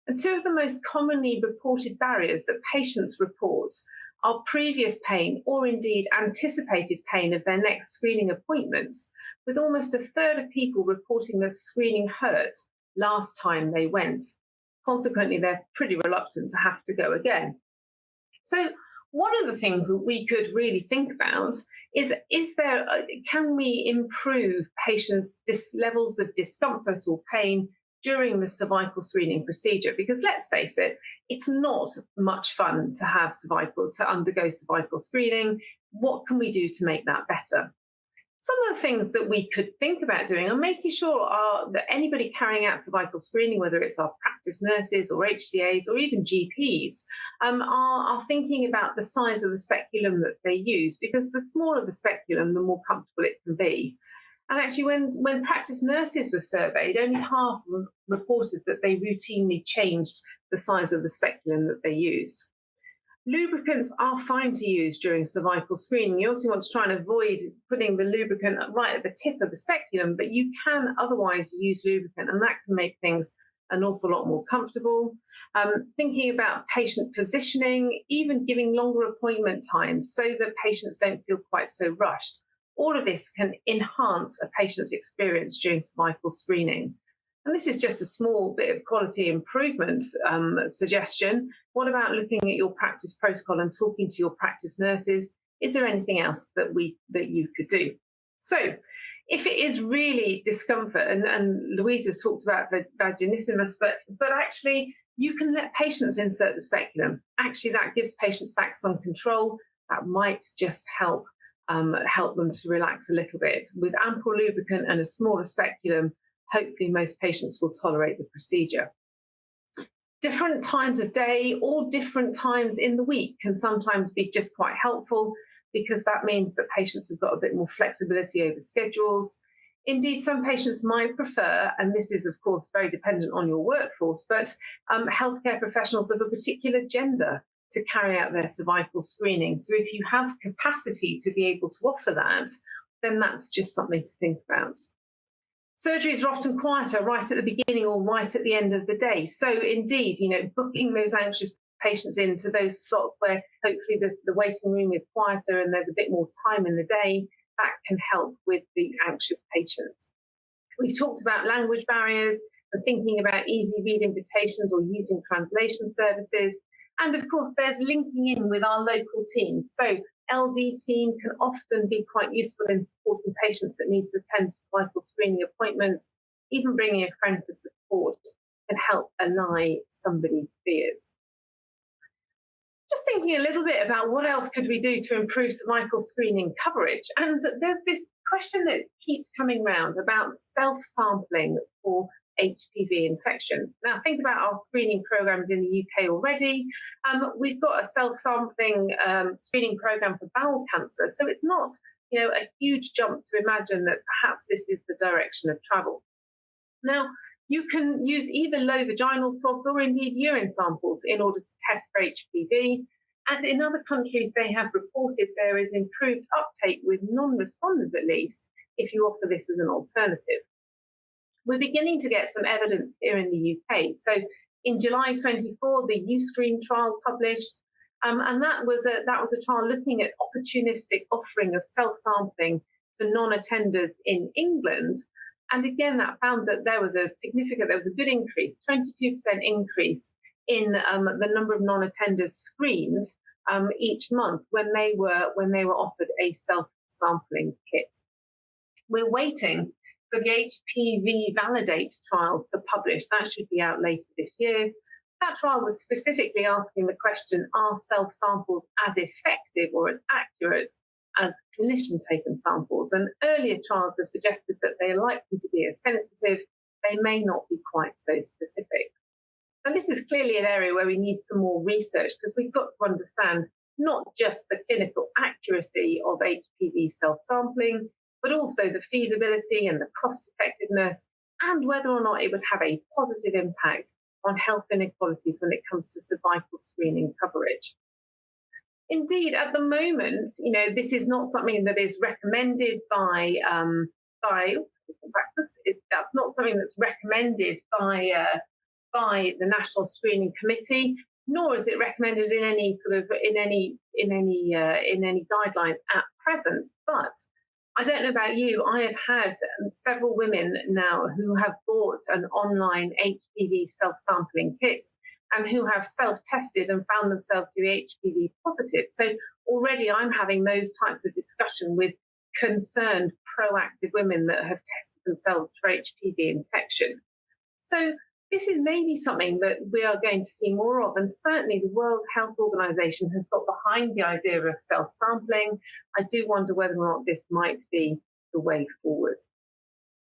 And two of the most commonly reported barriers that patients report are previous pain or indeed anticipated pain of their next screening appointment, with almost a third of people reporting that screening hurt last time they went. Consequently, they're pretty reluctant to have to go again. So one of the things that we could really think about is can we improve patients' levels of discomfort or pain during the cervical screening procedure? Because let's face it, it's not much fun to undergo cervical screening. What can we do to make that better? Some of the things that we could think about doing are making sure that anybody carrying out cervical screening, whether it's our practice nurses or HCAs or even GPs, are thinking about the size of the speculum that they use, because the smaller the speculum, the more comfortable it can be. And actually, when practice nurses were surveyed, only half of them reported that they routinely changed the size of the speculum that they used. Lubricants are fine to use during cervical screening. You also want to try and avoid putting the lubricant right at the tip of the speculum, but you can otherwise use lubricant, and that can make things an awful lot more comfortable. Thinking about patient positioning, even giving longer appointment times so that patients don't feel quite so rushed. All of this can enhance a patient's experience during cervical screening. And this is just a small bit of quality improvement suggestion. What about looking at your practice protocol and talking to your practice nurses? Is there anything else that you could do? So if it is really discomfort, and Louise has talked about vaginismus, but actually you can let patients insert the speculum. Actually, that gives patients back some control. That might just help them to relax a little bit. With ample lubricant and a smaller speculum, hopefully most patients will tolerate the procedure. Different times of day or different times in the week can sometimes be just quite helpful, because that means that patients have got a bit more flexibility over schedules. Indeed, some patients might prefer, and this is of course very dependent on your workforce, but healthcare professionals of a particular gender to carry out their cervical screening. So if you have capacity to be able to offer that, then that's just something to think about. Surgeries are often quieter right at the beginning or right at the end of the day. So indeed, booking those anxious patients into those slots where hopefully the waiting room is quieter and there's a bit more time in the day, that can help with the anxious patients. We've talked about language barriers and thinking about easy read invitations or using translation services. And of course, there's linking in with our local teams. So LD team can often be quite useful in supporting patients that need to attend cervical screening appointments. Even bringing a friend for support can help allay somebody's fears. Just thinking a little bit about what else could we do to improve cervical screening coverage. And there's this question that keeps coming round about self-sampling for HPV infection. Now, think about our screening programs in the UK already. We've got a self-sampling screening program for bowel cancer. So it's not, a huge jump to imagine that perhaps this is the direction of travel. Now, you can use either low vaginal swabs or indeed urine samples in order to test for HPV. And in other countries, they have reported there is improved uptake with non-responders, at least, if you offer this as an alternative. We're beginning to get some evidence here in the UK. So in July 24, the Uscreen trial published, and that was a trial looking at opportunistic offering of self-sampling to non-attenders in England. And again, that found that there was a good increase, 22% increase in the number of non-attenders screened each month when they were offered a self-sampling kit. We're waiting for the HPV Validate trial to publish. That should be out later this year. That trial was specifically asking the question, are self-samples as effective or as accurate as clinician-taken samples? And earlier trials have suggested that they are likely to be as sensitive. They may not be quite so specific. And this is clearly an area where we need some more research, because we've got to understand not just the clinical accuracy of HPV self-sampling, but also the feasibility and the cost-effectiveness, and whether or not it would have a positive impact on health inequalities when it comes to cervical screening coverage. Indeed, at the moment, this is not something that is recommended that's not something that's recommended by the National Screening Committee, nor is it recommended in any guidelines at present. But I don't know about you, I have had several women now who have bought an online HPV self-sampling kit and who have self-tested and found themselves to be HPV positive. So already I'm having those types of discussion with concerned, proactive women that have tested themselves for HPV infection. So this is maybe something that we are going to see more of, and certainly the World Health Organization has got behind the idea of self-sampling. I do wonder whether or not this might be the way forward.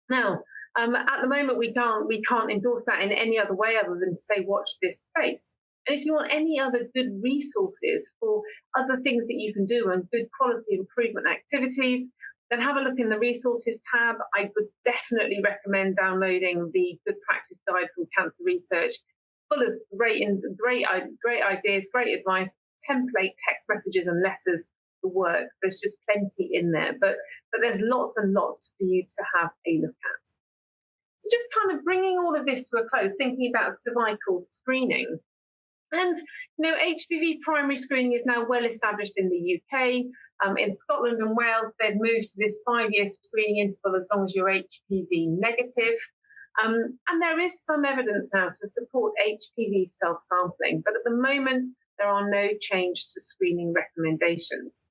Now, at the moment, we can't endorse that in any other way other than to say watch this space. And if you want any other good resources for other things that you can do and good quality improvement activities, then have a look in the resources tab. I would definitely recommend downloading the Good Practice Guide from Cancer Research, full of great ideas, great advice, template text messages and letters for works. There's just plenty in there, but there's lots and lots for you to have a look at. So just kind of bringing all of this to a close, thinking about cervical screening. And, HPV primary screening is now well established in the UK. In Scotland and Wales, they've moved to this 5-year screening interval as long as you're HPV negative. And there is some evidence now to support HPV self-sampling, but at the moment, there are no change to screening recommendations.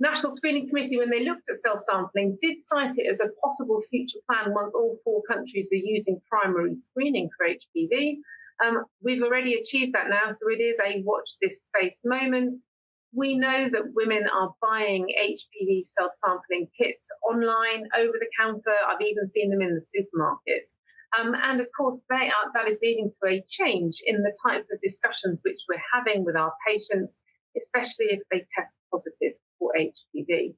National Screening Committee, when they looked at self-sampling, did cite it as a possible future plan once all 4 countries were using primary screening for HPV. We've already achieved that now, so it is a watch this space moment. We know that women are buying HPV self-sampling kits online, over the counter. I've even seen them in the supermarkets. And of course, that is leading to a change in the types of discussions which we're having with our patients, especially if they test positive for HPV.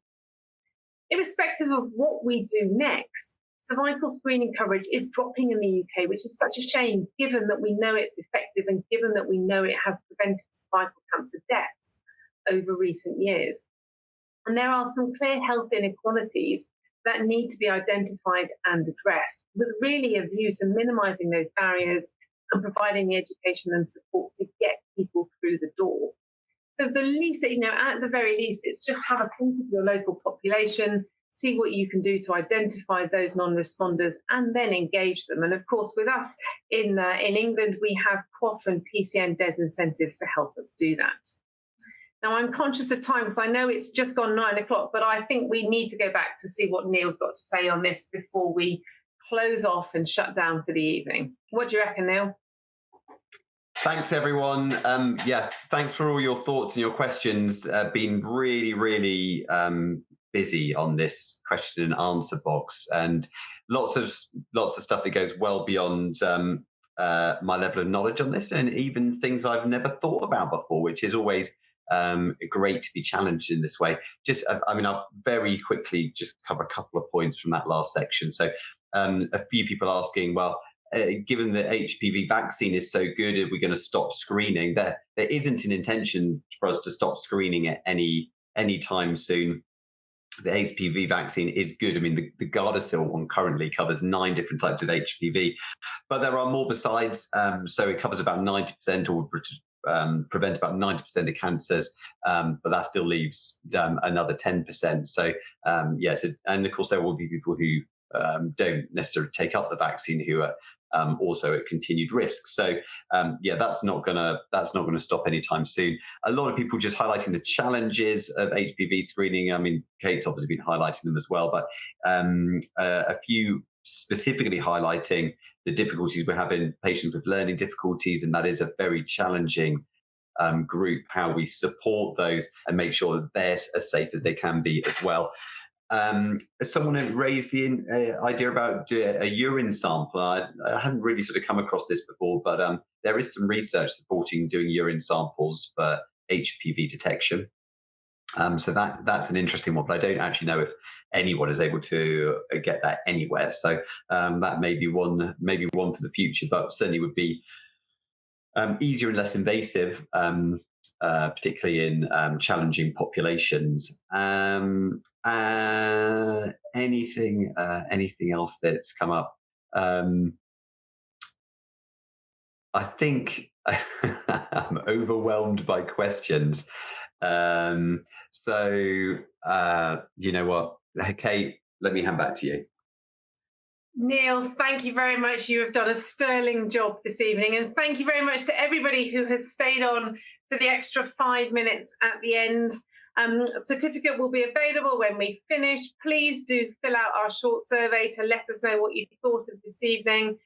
Irrespective of what we do next, cervical screening coverage is dropping in the UK, which is such a shame, given that we know it's effective and given that we know it has prevented cervical cancer deaths over recent years. And there are some clear health inequalities that need to be identified and addressed, with really a view to minimising those barriers and providing the education and support to get people through the door. So the least, at the very least, it's just have a think of your local population, see what you can do to identify those non-responders and then engage them. And of course, with us in England, we have QOF and PCN desincentives to help us do that. Now, I'm conscious of time because I know it's just gone 9 o'clock, but I think we need to go back to see what Neil's got to say on this before we close off and shut down for the evening. What do you reckon, Neil? Thanks, everyone. Thanks for all your thoughts and your questions. Been really, really busy on this question and answer box, and lots of stuff that goes well beyond my level of knowledge on this, and even things I've never thought about before, which is always great to be challenged in this way. I'll very quickly just cover a couple of points from that last section. So a few people asking, well, given the HPV vaccine is so good, are we going to stop screening? There isn't an intention for us to stop screening at any time soon. the HPV vaccine is good. I mean, the Gardasil one currently covers 9 different types of HPV, but there are more besides. So it covers about 90% or prevent about 90% of cancers, but that still leaves another 10%. So yes, and of course there will be people who don't necessarily take up the vaccine who are also at continued risk. So that's not gonna stop anytime soon. A lot of people just highlighting the challenges of HPV screening. I mean, Kate's obviously been highlighting them as well, but a few specifically highlighting the difficulties we're having, patients with learning difficulties, and that is a very challenging group, how we support those and make sure that they're as safe as they can be as well. Someone raised the idea about a urine sample. I hadn't really sort of come across this before, but there is some research supporting doing urine samples for HPV detection. So that's an interesting one, but I don't actually know if anyone is able to get that anywhere. So that may be one for the future, but certainly would be easier and less invasive, particularly in challenging populations. Anything else that's come up? I think I'm overwhelmed by questions. So you know what, Kate, let me hand back to you. Neil, thank you very much. You have done a sterling job this evening. And thank you very much to everybody who has stayed on for the extra 5 minutes at the end. Certificate will be available when we finish. Please do fill out our short survey to let us know what you thought of this evening.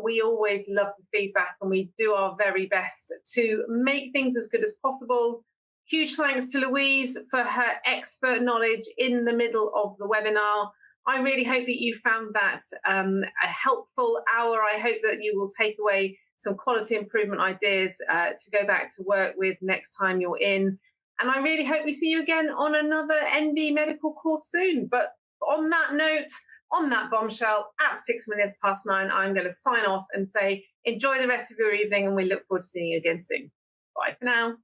We always love the feedback and we do our very best to make things as good as possible. Huge thanks to Louise for her expert knowledge in the middle of the webinar. I really hope that you found that a helpful hour. I hope that you will take away some quality improvement ideas to go back to work with next time you're in. And I really hope we see you again on another NB medical course soon. But on that note, on that bombshell, at 9:06, I'm going to sign off and say, enjoy the rest of your evening and we look forward to seeing you again soon. Bye for now.